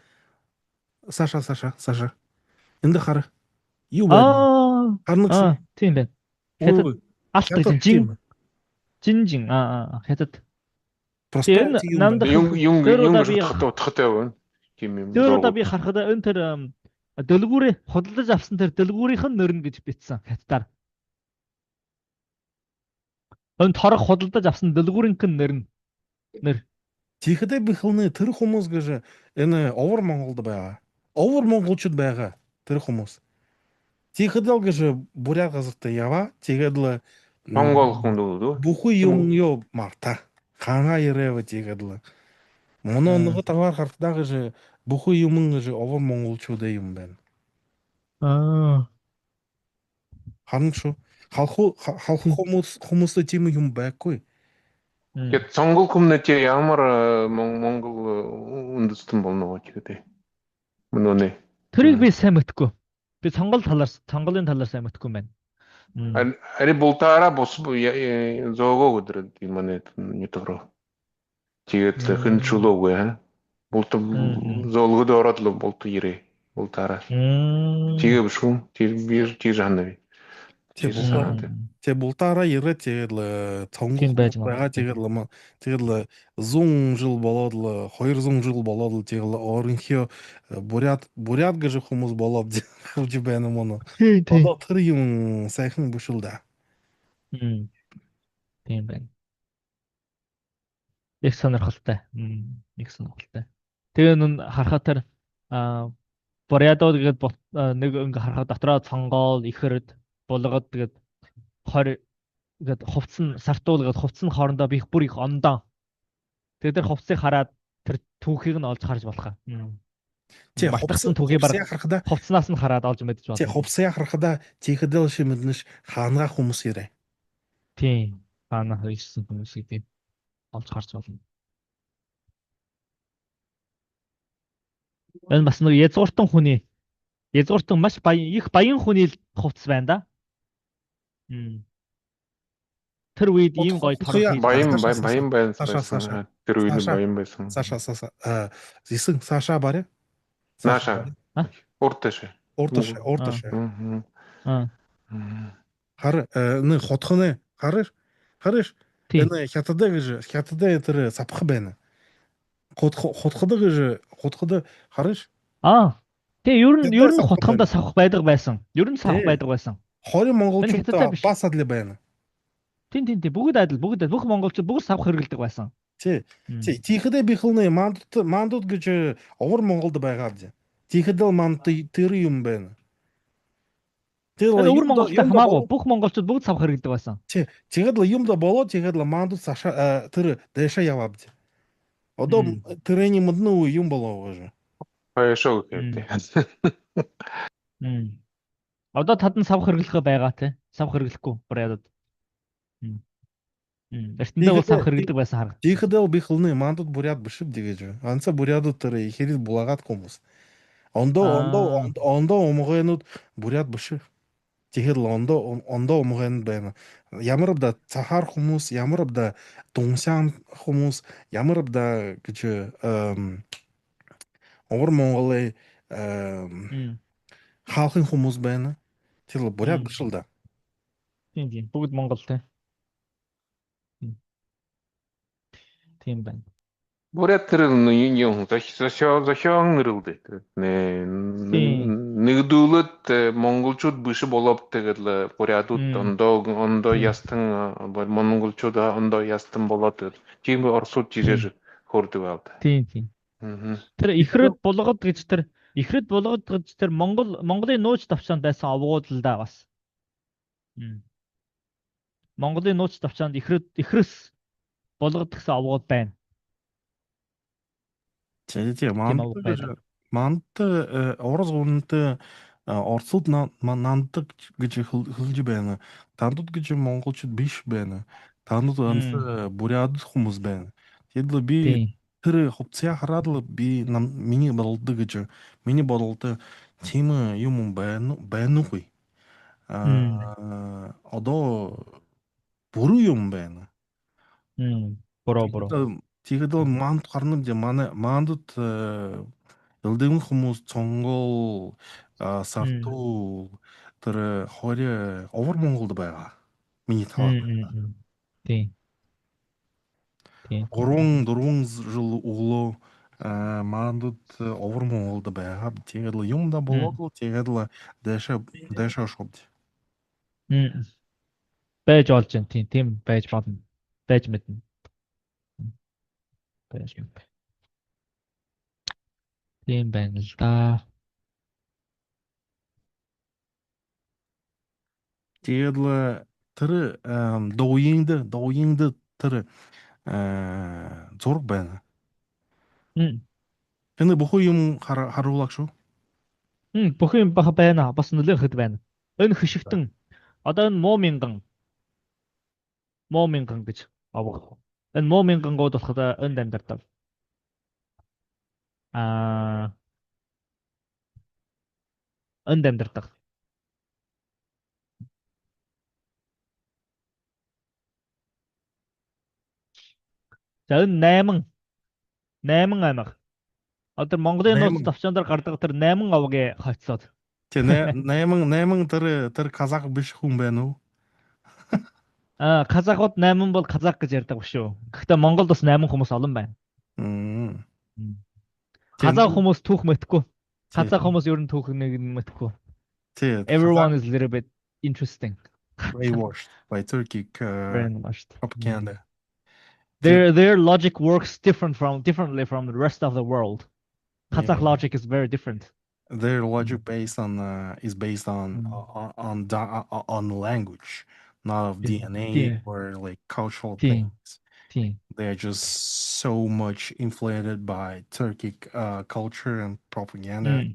Саша. Энд хар. Юу байна? Харнагш. Тийм байна. Хятад алт жин. Хятад. Просто намд yung шутгатай байна. Тийм юм. Зөөрөдөө би харахад энэ тэр дэлгүүрээ худалдаж авсан тэр дэлгүүрийнх нь нэрнэ гэж бичсэн хятадаар. Энэ торог худалдаж авсан дэлгүүрийнх нь нэр. Тэгэхдээ би хэлнэ тэр хүмүүс гэж энэ овер Монголд байгаа. Овер монголчууд байгаа тэр хүмүүс. Тэгэхдээ л гэж буряд газарт яваа. Тэгээд л Монгол хүмүүс бүхий юм ёо марта. Ханга ирэв тэгээд л моно нэг таваар хартдаг гэж бүхий юм гэж овер монголчууд юм байна. Харин шүү. Халах хүмүүстэй тийм юм байхгүй. Тэгээд сонгол community ямар Монгол үндэстэн болно гэж гэдэг. Мөн Тэрийг би сайн мэдгүй. Би сонголын талаар сайн мэдгүй байна. ари бултаараа бус зоогоо өдрөд юм манай нэтгрөө. Тэгээд хэн чулуугүй булт зоолгод ороод л булт ирээ бултаараа. Тэгээ бишгүй. Тэр ханаа. Тэг бултаараа ирээд тэгээд л цонгол байгаа тэгээд л 100 жил болоод л 200 жил болоод л тэгээд л орынхоо буряд гэж хүмүүс болоод хөвж байна мөн. Одоо тэр юм сайхан биш л да. Тийм байна. Их сонирхолтой. Тэгээ нүн харахад тэр бурядууд гээд нэг ингээ харахад дотроо цонгол, ихэрд, булгад тэгээд 20 гээд хувцсан сартуулгаад хувцсан хоорондоо би их бүр их ондоо. Тэгээд тэр хувцсыг хараад тэр түүхийг нь олж харж болох. Тий хувцсан түүхийг харахад хувцснаас нь хараад олж мэдэж байна. Тий хувцсыг харахад тийхэдэл шимэднэш хаангаа хүмүүс ирээ. Тийм. Хаана ирсэн хүмүүс гэдэг олж харж болно. Энэ бас нэг язгууртан маш их баян хүний хувцс байна да. Тэр үед ийм гоё торог баян байсан. Тэр үед баян байсан. Саша. Зисэн Саша барь. Наша. Урташ. Хар нэг хотхоны хариш. Энэ хятадаа тэр сапах байна. Хотход хариш. Тэгээ ер нь хотхондоо савх байдаг байсан. 20 монголчууд бас адил байна. Тийм. Бүгд адил. Бүх монголчууд бүгд савх хэрэгэлдэг байсан. Тийхэдээ би хэлнэ мандууд гэж овер Монголд байгаа дээ. Тийхэдээ манд тэр юм байна. Тэр овер Монголтай хамаагүй бүх монголчууд бүгд савх хэрэгэлдэг байсан. Тэгээд л юм да болоо тэгээд л мандууд цаашаа тэр дэшаа яваад. Одоо тэрний модны юм болоо гэж. Хаяшаа гэдэг. Одоо тад нь савх хэрэглэх байгаа те. Савх хэрэглэхгүй бурядад. Эртэндээ ус авах хэрэгдэг байсан хараг. Тийхэдэл би хылны мандад бурят бишib дэгэж. Анца бурядууд тэр ихэрэд булагат хүмүүс. Ондоо умгоонууд бурят бишib. Тэгэхээр ондоо умгоонууд байна. Ямар да цахаар хүмүүс, ямар да дунсаан хүмүүс, ямар да гэж Овар Монголын хаалхын хүмүүс байна. Тэр бурят бишил да. Тийм. Бүгд Монголтэй. Тийм байна. Бурят тэр юм зохион нэрэлдэ. Нэгдүүлээд монголчууд биш болоод тэгэл бурядууд ондоо ястан монголчууд ондоо ястан болоод тийм орсууд жижиг хурд байд. Тийм. Тэр ихрэд булгад гэж тэр Монголын нууц давчаанд байсан овгууд л да бас. Монголын нууц давчаанд ихрэс булгад гэсэн овгууд байна. Тийм манд орос үнэнтэй орцууд нанддаг гэж хэлж байна. Тандууд гэж монголчууд биш байна. Тандууд бурят хүмүүс байна. Тэгэд би тэр хувцас хараад л би миний бодолдог гэж миний бодолтой тийм юм байна уу? Одоо буруу юм байна. Буруу. Тэгээд манд гарнад мандад элдэн хүмүүс цонгол сартуу тэр хорь овор Монголд байгаа. Миний талаар. Тийм. 3-4 жил өглөө мандад овор Монголд байгаа. Тэгээд л юм да болоод тэгээд л дэшаа шууд. Байж болж байна. Тийм байж болно. Байж мэднэ. Тийм байна л да. Тэгээд л тэр дууинд тэр зураг байна. Энэ бүх юм харуулах шүү. Бүх юм байна. Бас нөлөөхөд байна. Энэ хөшигтэн. Одоо энэ Мооминган гэж авах. Энэ Моомингангууд болоход энд амьдардаг. Энд амьдардаг. За энэ 8 аймаг. Одоо Монголын нууц давчаан дээр гардаг тэр 8 овгийн хоцсод. Тэ 8 тэр казах биш хүн байна уу? Казахууд 8 бол казах гэж ярьдаг биш үү? Гэхдээ Монголд бас 8 хүмүүс олон байна. Казах хүмүүс түүх мэдхгүй. Казах хүмүүс ер нь түүх нэг мэдхгүй. Everyone is a little bit interesting. Brainwashed by Turkic propaganda. Their logic works differently from the rest of the world. Kazakh logic is very different. Their logic is based on language, not of DNA or like cultural things. They're just so much inflated by Turkic culture and propaganda.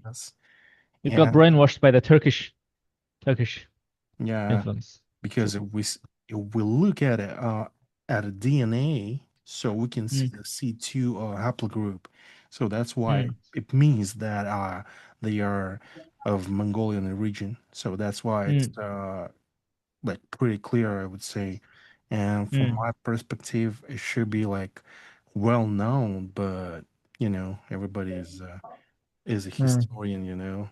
It got brainwashed by the Turkish influence. Because if we look at it at a DNA, so we can see the C2 haplogroup. So that's why it means that they are of Mongolian origin. So that's why it's like pretty clear, I would say. And from my perspective, it should be like well known, but you know, everybody is a historian, you know,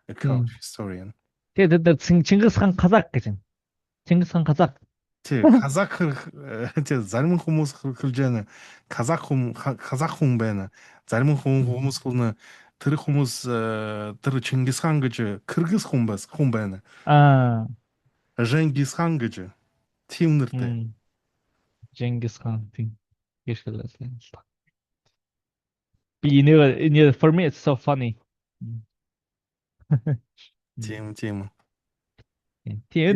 a college historian. Тэгээд Чингис хаан Казак гэж байна. Чингис хаан Казак. Казак зарим хүмүүс хэлж байна. Казак хүн байна. Зарим хүмүүс хэлнэ тэр хүмүүс тэр Чингис хаан гэж кыргыз хүн байна. Женгис хаан гэж тийм нэртэй. Женгис хаан тийм. Гэрхэлсэн л та. For me it's so funny. Тийм. Тийм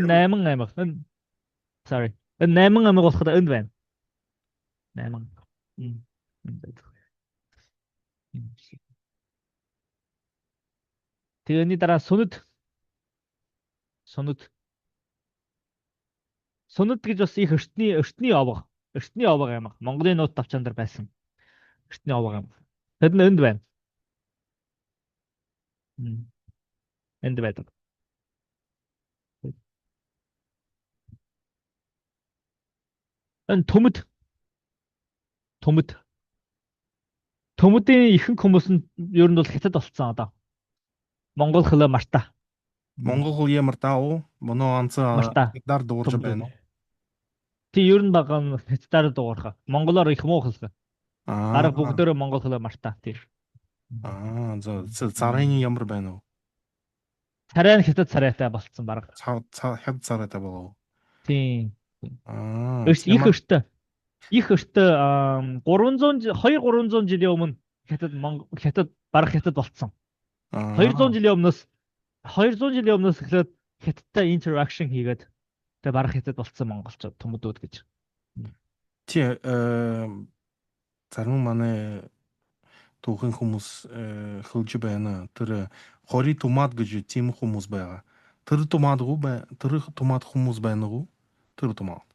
8 аймаг. Sorry. 8 аймаг болоход энд байна. 8. Тэрний дараа сүнэд гэж бас их эртний овго. Эртний овог аймаг. Монголын нууц давчаан дээр байсан. Эртний овог аймаг. Тэр нь энд байна. Энд байдаг. Энэ Төмөдийн ихэнх хүмүүс нь ер нь бол хятад болцсон одоо. Монгол хэл мартаа. Монгол хэл ямар таа моно анцаа дар дуурж байна уу? Тий ер нь бага нь хятадаар дуурах. Монголоор их муу хэл. Арга бүгдөө монгол хэл мартаа тий. Царайны ямар байна уу? Царай нь хятад царайтай болцсон баг. Хятад царайтай болов. Тий. Их өртөө 200-300 жилийн өмнө хятад бараг хятад болцсон. 200 жилийн өмнөөс эхлээд хятадтай interaction хийгээд тэгээ бараг хятад болцсон монголчууд төмөдүүд гэж. Тий зарим манай түүхэн хүмүүс хөлж байна. Тэр хори томат гэж тийм хүмүүс байгаа. Тэр томат хүмүүс байна уу? Тэр томат.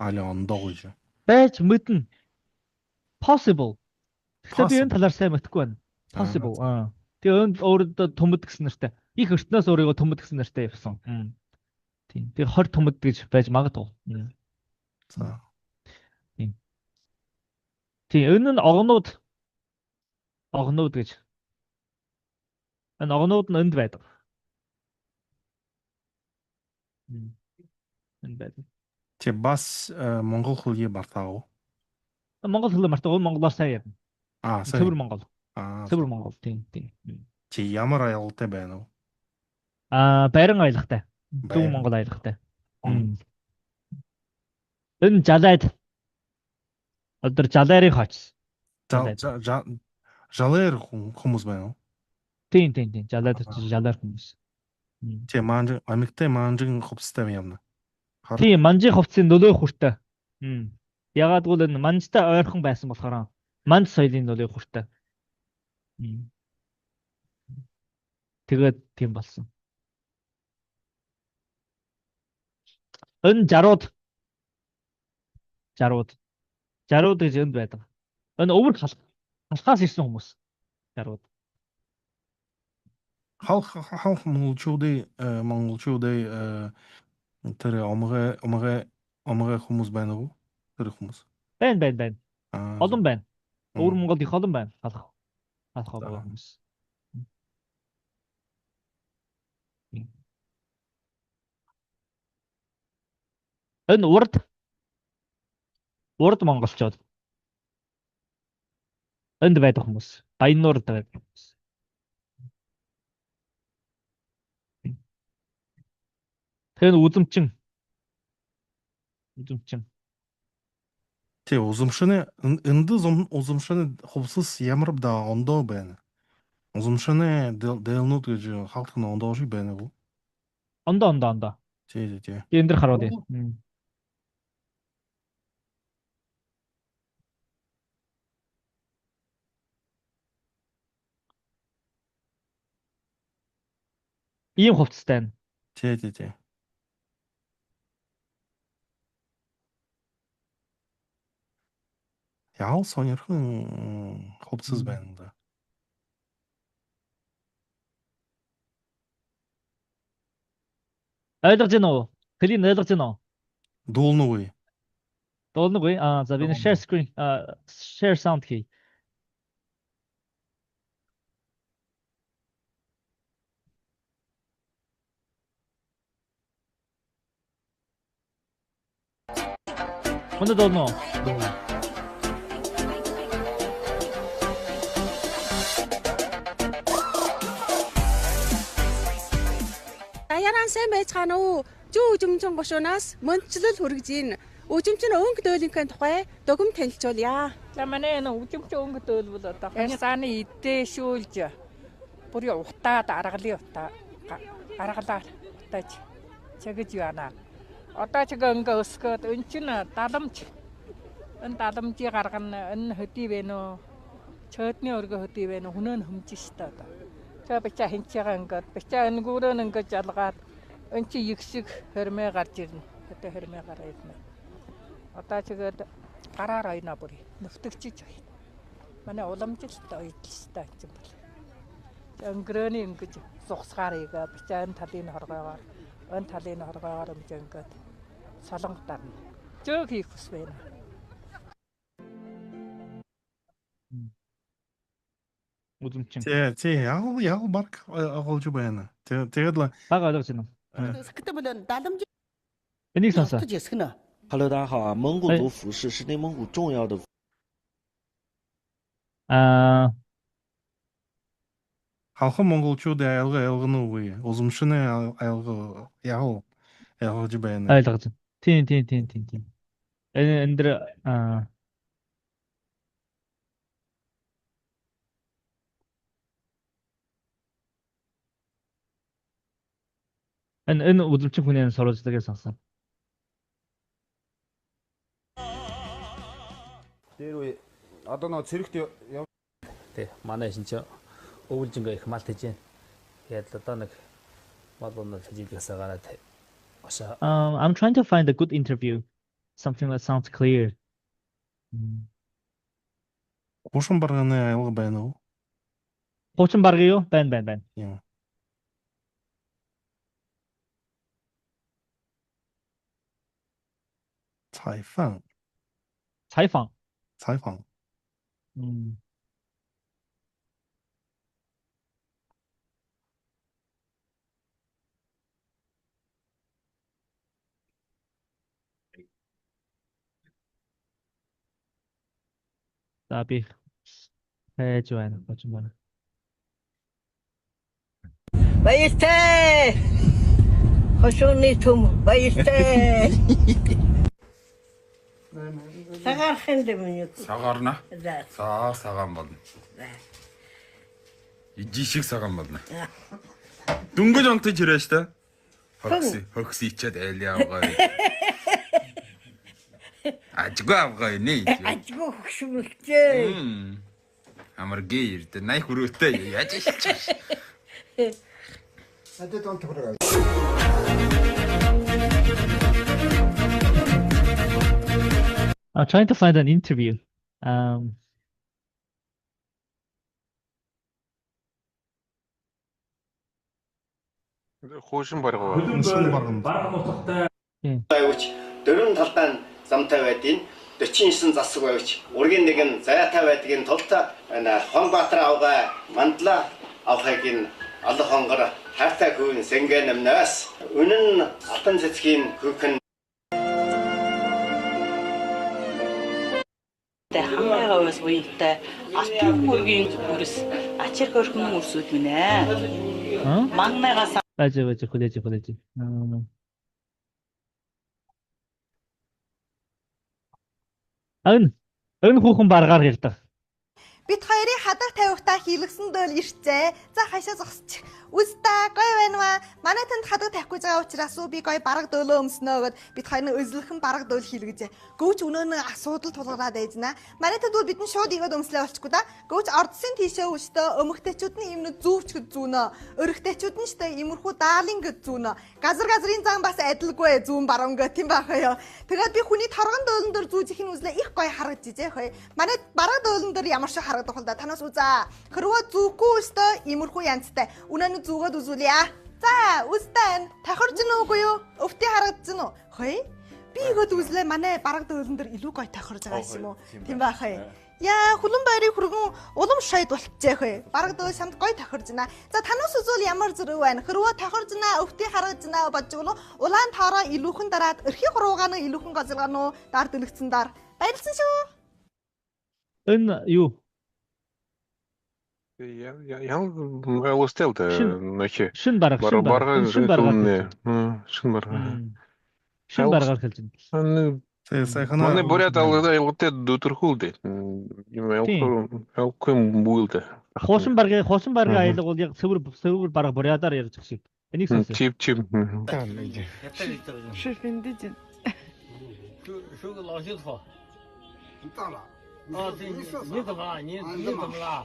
Али ондоо гэж. Байж мэднэ. Possible. Тэгэхээр би энэ талаар сайн мэдэхгүй байна. Possible. Тэгээ өөрөдөө төмөд гэсэн нэртэй. Их өртнөөс өөрийгөө төмөд гэсэн нэртэй явсан. Тийм. Тэгээ 20 төмөд гэж байж магадгүй. За. Тийм. Энэ нь огнууд гэж. Энэ огнууд нь энд байдаг. Энд байдаг. Чи бас монгол хэлийг мартаа уу? Монгол хэл мартаа монголоор сайн ярина. Цэвэр монгол. Цэвэр монгол тийм. Чи ямар аюултай байна уу? Байран аялагтай. Зөв монгол аялагтай. Энэ жалайд. Өдөр жалайрыг хооч. Жалайр хүмүүс байна уу? Тийм. Жалайр хүмүүс. Чи амигтай манжин хувцастай юм. Тийм, манжийн хувцсын нөлөө хүртэй. Ягаад гэвэл энэ манжтай ойрхон байсан болохоор манж соёлын нөлөө хүртэй. Тэгээд тийм болсон. Энэ жарууд гэж энд байдаг. Энэ өвөр халахаас ирсэн хүмүүс. Жарууд. Халах монголчуудын тэр омгой хүмүүс байна уу? Тэр хүмүүс. Байна. Олон байна. Өвөр Монголд их олон байна. Халах хүмүүс. Энэ урд монголчууд. Энд байдаг хүмүүс. Баяннуурд байдаг хүмүүс. Тэр үзэмчин. Тий үзэмшний хувцас ямар да ондоо байна. Үзэмшний дэлнүүд гэж халах нь ондоо шиг байна уу? Ондоо. Тий. Энд дэр хараад байна. Ийм хувцастай байна. Тий. Яа сонирхон хувцас байна да. Ойлгож байна уу? Хэлийг ойлгож байна уу? Дуулна уу? За би share screen share sound хий. Мөн дуулна уу? Аяаран сайн байцгаана уу? Зүү үжимчин гошуунаас мөнчлөл хүргэж ийн. Үжимчин өнгө дөөлийнхээ тухай дүгм танилцуулъя. За манай энэ үжимчин өнгө дөөл бол одоо ханьсааны идээшүүлж бүрийн утаад аргалаар утааж чагэж байна. Одоо чиг өнгө өсгөөд эн чин даламж. Энэ даламжийг гаргана энэ хөдий вэ нөө? Чөдний өргө хөдий вэ нөө? Хүнөө нь хөмж штэ одоо. За бича хинчээгээ ингээд бича өнгөрөө ингээд жалгаад эн чи их шиг хөрмөө гарч ирнэ. хөтө хэрмээ гараад нэ. Одоо чигээд гараар ойно бүр нөтгчиж байна. Манай уламжилттай ойдлстай юм бол. Өнгөрөөний ингэж зугсгаарыг бичэн талын хоргоогоор өн талын хоргоогоор ингээд солонго дарна. Жөг хийх хүсвэ. Үзэмчин. Тий яг баг олж байна. Тэгээд л баг ойлгож байна. 그때 보면 나름지 Энийг сонсоо. 也是呢。 Hello， 大家好啊！蒙古族服饰是内蒙古重要的。 халхан монголчууд айлгын үгүй. Узамшны ялгаж байна. ойлгож байна. Тийм. Энэ дээр энэ үзэмчин хүний соруулжлагыг сонсоо. дээр одоо нөө цэрэгт Тэ манай шинж өвөлжингөө их мал тэж. Тэгээд одоо нэг модон хэлжигээс гараад ошоо. I'm trying to find a good interview. Something that sounds clear. Хушин барганы айлга байна уу? Хуучин баргын юу? Байна. Цайфан. За би хайж байна. Хуучин байна. баяртай. Хошууны төм баяртай. Сагархан дэмнэ. сагарна. За. За саган болно. Ижишиг саган болно. Дүнгэж онтож ирээ штэ. Хогс ичээд айл явгаа. Ажгүй авгаа нэ. Ажгүй хөшмөлтэй. Амар гээ ирдэ. Най хүрөөтэй яаж ичиж. Надад онт хүрээ. I'm trying to find an interview. Хуушин баргаа. Байвч дөрвөн талдаа замтай байдгийн 49 засаг байвч ургийн нэгэн заяатай байдгийн тулд Хонбаатар авгаа мандлаа авахыг ин алх хонгор хайртай хөвн сэнгэн намнаас үнэн алтан цэцгийн хөвхөн Хамаагаа бас буянтай алтан хөргийн үрс ачир хөрхөн үрсүүд минь ээ. Мангнагаас Байж хүлээж. Энэ хүүхэн баргаар ирдэг. Бид хоёрын хадах тавихтаа хийлгсэн дөөл ирчээ. За хашаа зогсчих. Үстэ гоё байна ма. Манай танд хадах тавихгүй байгаа учраас би гоё бараг дөөлөө өмснөө гэд бид хоёрын özлөхөн бараг дөөл хийлгэжээ. Гөвч өнөөнөө асуудал тулгараад байжнаа. Манай танд бол бидний шууд игээд өмслөө болчихгүй да. Гөвч ордсын тийшээ өчтөө өмгтэйчүүд нь юмнууд зүүвч гэд зүүнөө. Өргөтэйчүүд нь штэ иймэрхүү даалын гэд зүүнөө. Газрын зам бас адилгүй зүүн баруун гэх тийм байхаа ёо. Тэгээд би хүний торгон дөөлөн дээр зүүж их нь үзлээ их гоё харагдаж ижээ хөөе. Манай бараг дөөлөн дээр ямар шиг харагдах вэ да. Танаас үзээ. Хөрвөө зүүхгүй өстөө иймэрхүү янзтай. Үнэн зүгээд үзүүлье. За, үстэн тохирж гэнэ үгүй юу? Өвтий харагдаж гэнэ үү? Хөөе. Би игээд үзлээ манай бараг дөөлөн дээр илүү гоё тохирж байгаа юм уу? Тийм байхаа. Яа, хүлэн байрыг хүргэн улам шайд болчихжээ хөөе. Бараг дөөл самд гоё тохирж байна. За, танаас үзвэл ямар зэрэг байна? Хөрвөө тохирж байна, өвтий харагдаж байна бодж гэнэ үү? Улаан тоороо илүүхэн дараад өрхий хуруугааны илүүхэн гозолгоно уу? Даар дэлгэцэн даар. Баярлсан шүү. Энэ юу? Я устал ночи. Шин бараг. Шин баргаар хэлж байна. Манай бурят алгатэ дутурхулдэ. Ялгүй муулдэ. Хуучин баргийн аялал бол яг цэвэр бараг бурядаар ярьж шиг. Энийг сонсоо. Чип. Шифэндэж. Шуг лошадфо. Тала. Не怎么了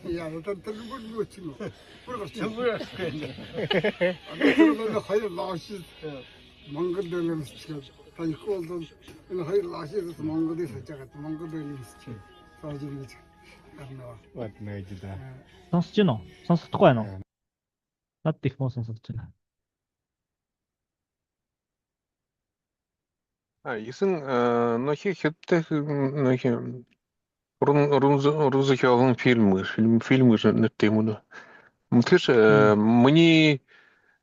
？Я вот это люблю чего. Просто Она hayır laşız. Монгол дэөлөмсчээ таньхгүй бол энэ хоёр лашиас Монголыг сажгаад Монгол дэөлөмсчээ сааж ирж гарнаа. What made that? Сонсож байна уу? Сонсохгүй байна уу? Над их муу сонсож байна. Исэн нөхи хэвтэй нөхи рузыхиалын фильм нэттэй мөн. Мөнхөс миний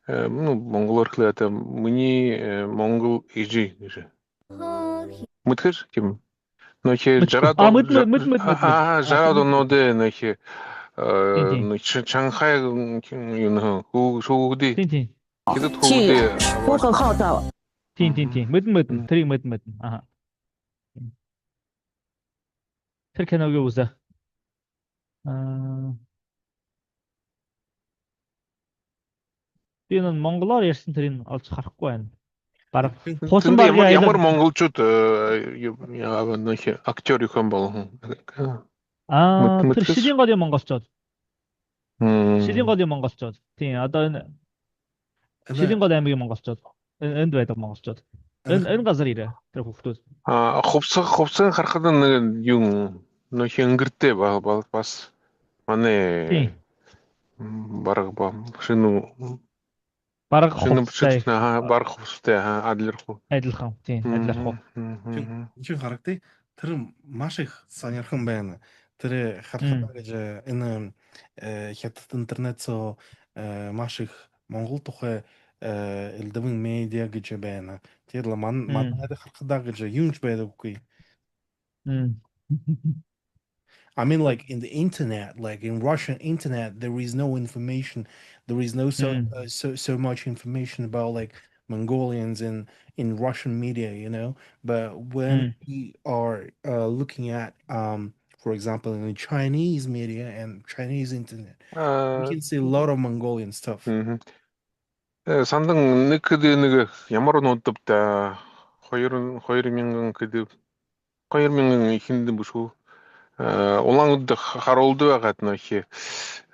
монголоор хэлээд миний монгол ижи гэж. Мөнхөс тийм нөхи жараад жараад онооде нөхи Шанхай юу шүүгдээ. Хэдэд хөөдөө. Тийм. Мэдэн. Тэрийг мэдэн. Аа. Тэр киног юу үзээ? Би энэ монголоор ярьсан тэрийг олж харахгүй байна. Бараг хуусан багийн ямар монголчууд нөх актер юу юм бол. Тэр шилийн голын монголчууд. Шилийн голын монголчууд. Тийм одоо энэ шилийн гол аймгийн монголчууд. Энд байдаг монголчууд. Энэ газар ирээ. Тэр хүүхдүүд. Хувцсан харахад нэг юм нөх өнгөртэй бас манай бараг шинэ бараг хувцтай адилхан. Тийм, адилхан. Чи харагдъя. Тэр маш их сонирхон байна. Тэр харахад гэж энэ хятад интернетсо маш их монгол тухай элдвэн медиа гэж байна. Тэр манайд харахад гэж юмч байдаггүй. I mean, like in the internet, like in Russian internet, there is no information. There is no so much information about like Mongolians in Russian media, you know. But when we are looking at, for example, in the Chinese media and Chinese internet, we can see a lot of Mongolian stuff. Сандан нэг ямар нуудавда 2000 гэдэг 2000 ихэнд бүшгүй улаан харуулд байгаад нөхи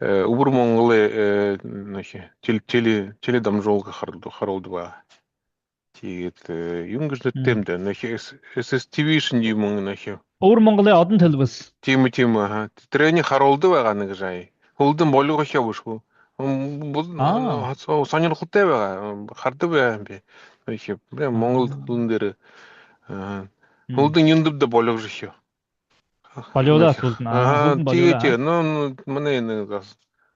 өвөр Монголын нөхи теле дамжуулга харуулд байгаа. Тэгээд юм гэж нөтөмдөө нөхи SSTV шин юм нөхи өвөр Монголын одон телевиз. Тийм тэрний харуулд байгаа нэг жай. Хөлдөн болгох явшгүй. Сонирхолтой байгаа. Хардаг байм би. Нөхи Монгол хүн дээр хөлдөн юндд болгож шүү. Болиодаас үлдэн. Тэгээ манай нэг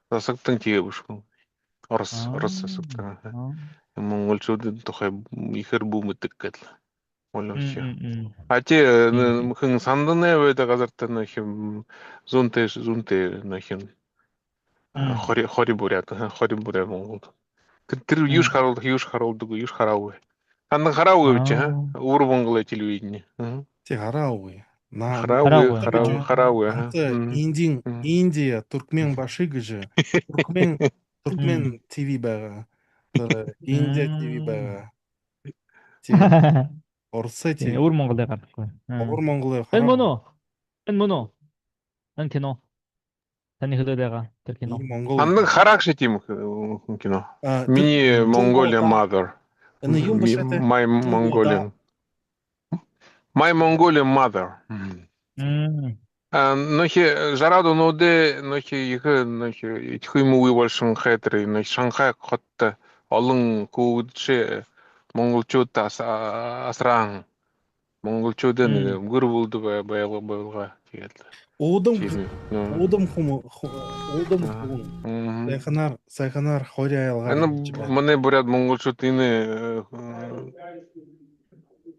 засагтан тэгээ бүшгүй. Орос засагтан. Монголчуудын тухай ихэр бүмэдэг гэдэл. Боловч. Ачи мхэн санданы байдаг газартаа нэг юм зунтэй нэг юм хори бүрээд Монгол. Тэр юуш харуулдаг. Сандан хараагүй гэж өвөр Монголын телевизний. Тий хараагүй. Хараагүй. Индия, Туркмен башы гэж. Туркмен ТV байгаа. Индия ТV байгаа. Оростой ТV. Өвөр Монголыг гаргахгүй. Өвөр Монголыг. Энэ мөн үү? Энэ кино. Таны хэлээд байгаа тэр кино. Сандан хараагш тийм кино. Миний Mongolian Mother. My Mongolian Mother. Нөхи жараад өнөөдөө нөхи их юм уу Шанхай дээр Шанхай хоттой олон хүүдшээ монголчуудаас асраан монголчуудын нэг гөр бүлд байлгаа тэгээд Удам сайханаар хорь аялгаа. Манай бүрээд монголчууд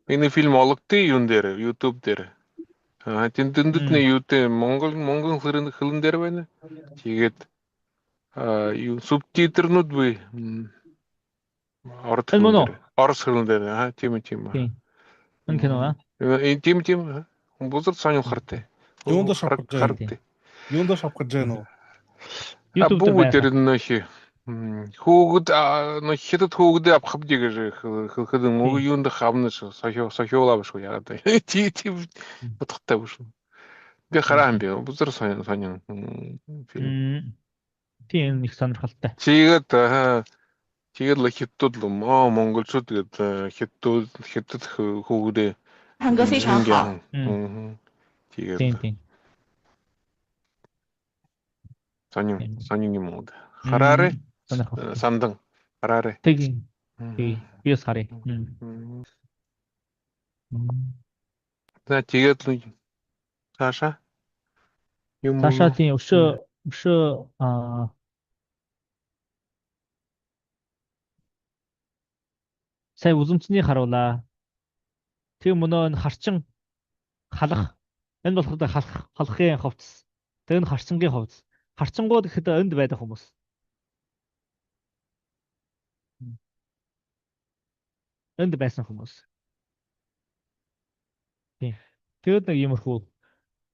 энэ фильм олготой юун дээр YouTube дээр. Тэндд нь юутэй монгол хэлэн дээр байна. Тэгээд субтитрнууд бий. Орос хэлэн дээр. Тийм. Энэ кино Тийм. Бузар сонирхолтой. Юунд шапгаж байна уу? YouTube дээр нөхи хүүгд хятад хүүгдээ авахбди гэж хэлэхэд юунд хавнаж сохиолаавшгүй яагаад тийм бодохтой биш. Би хараа би бузар сонин фильм. Тийм их сонирхолтой. Тэгээд тэгээд л хятад л монголчууд тэгээд хятад хүүгдээ 唱歌非常好。 тэгээд сонин юм уу? Харааре сандан харааре. Тэг. Биос хараа. За тэгээд л цаашаа юм уу? Цаашаа тийм өшөө сая үзэмцний харуулаа. Тэг мөнөө харчин халах. Энэ болохоор халахын хувцас. Тэг нь харчингийн хувцас. Харчингууд гэхэд энд байдаг хүмүүс. Энд байсан хүмүүс. Тийм. Тэгэд нэг иймэрхүү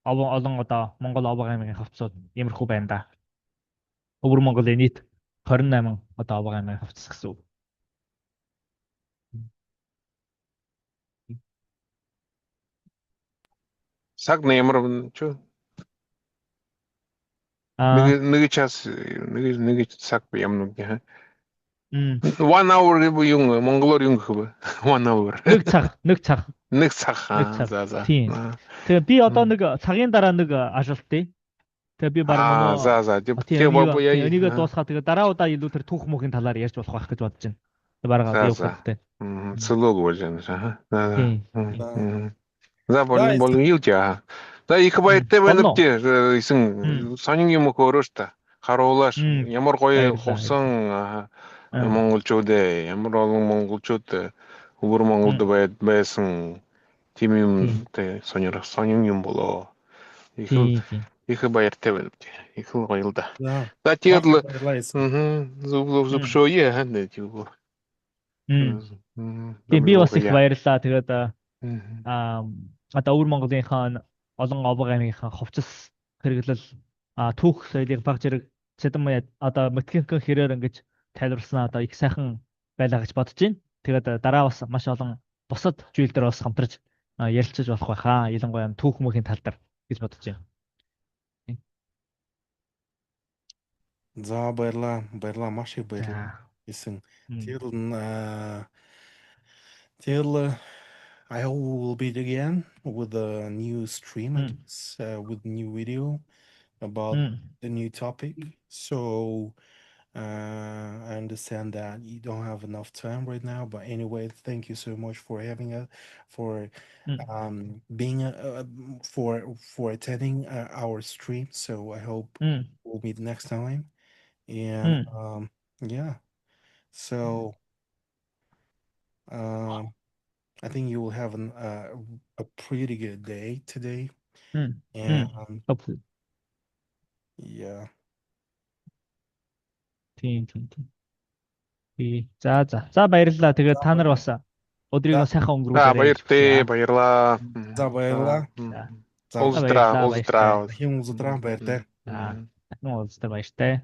олон одоо Монгол овог аймгийн хувцсууд иймэрхүү байна да. Өвөр Монголын нийт 28 одоо овог аймгийн хувцас гэсэн үг. Цаг нэмэр ч нэг час нэг цаг юм уу гэх. 1 hour yung монголоор юм гэх бэ? 1 hour. Нэг цаг. За. Тийм. Тэгээ би одоо нэг цагийн дараа нэг ажилтъя. Тэгээ би бараг за. Энийг дуусгаад тэгээ дараа удаа илүү тэр түүх мөхийн талаар ярьж болох байх гэж бодож байна. Тэгээ бараг явах хэрэгтэй. Цэлэг болж байна. За болон юу яа. За их баяртай байна үү? Исэн сонин юм хөөрөөш та. Харуулаш ямар гоё хувсан монголчууд ямар олон монголчууд өвөр Монголд байсан тийм юм сонин юм болоо. Их баяртай байна. Их гоё л да. За тэгээд л зөв шоё ханаа юу. Би бас их баярлаа. Тэгээд одоо өвөр Монголынхаа олон овог аймгийнхаа хувцас хэрэглэл түүх соёлыг баг зэрэг цэдэн одоо мэтгэнхэн хэрээр ингэж тайлбарласан одоо их сайхан байлаа гэж бодож байна. Тэгээд дараа бас маш олон бусад зүйл дээр бас хамтарч ярилцаж болох байхаа. Ялангуяа түүх мөхийн тал дээр гэж бодож байна. За баярлаа маш их баярлаа. Исэн till I hope we will meet again with a new stream, with new video about the new topic. So I understand that you don't have enough time right now, but anyway, thank you so much for having us, for being for attending our stream. So I hope we'll meet next time. And yeah, so I think you will have a pretty good day today. And hopefully. Yeah. Тийм. За баярлалаа. Тэгээд та нар бас өдрийгөө сайхан өнгөрүүлээрэй. Баярлаа. За баярлаа. Улздраа. Хин улздраа баяртай. Улздраа баяртай.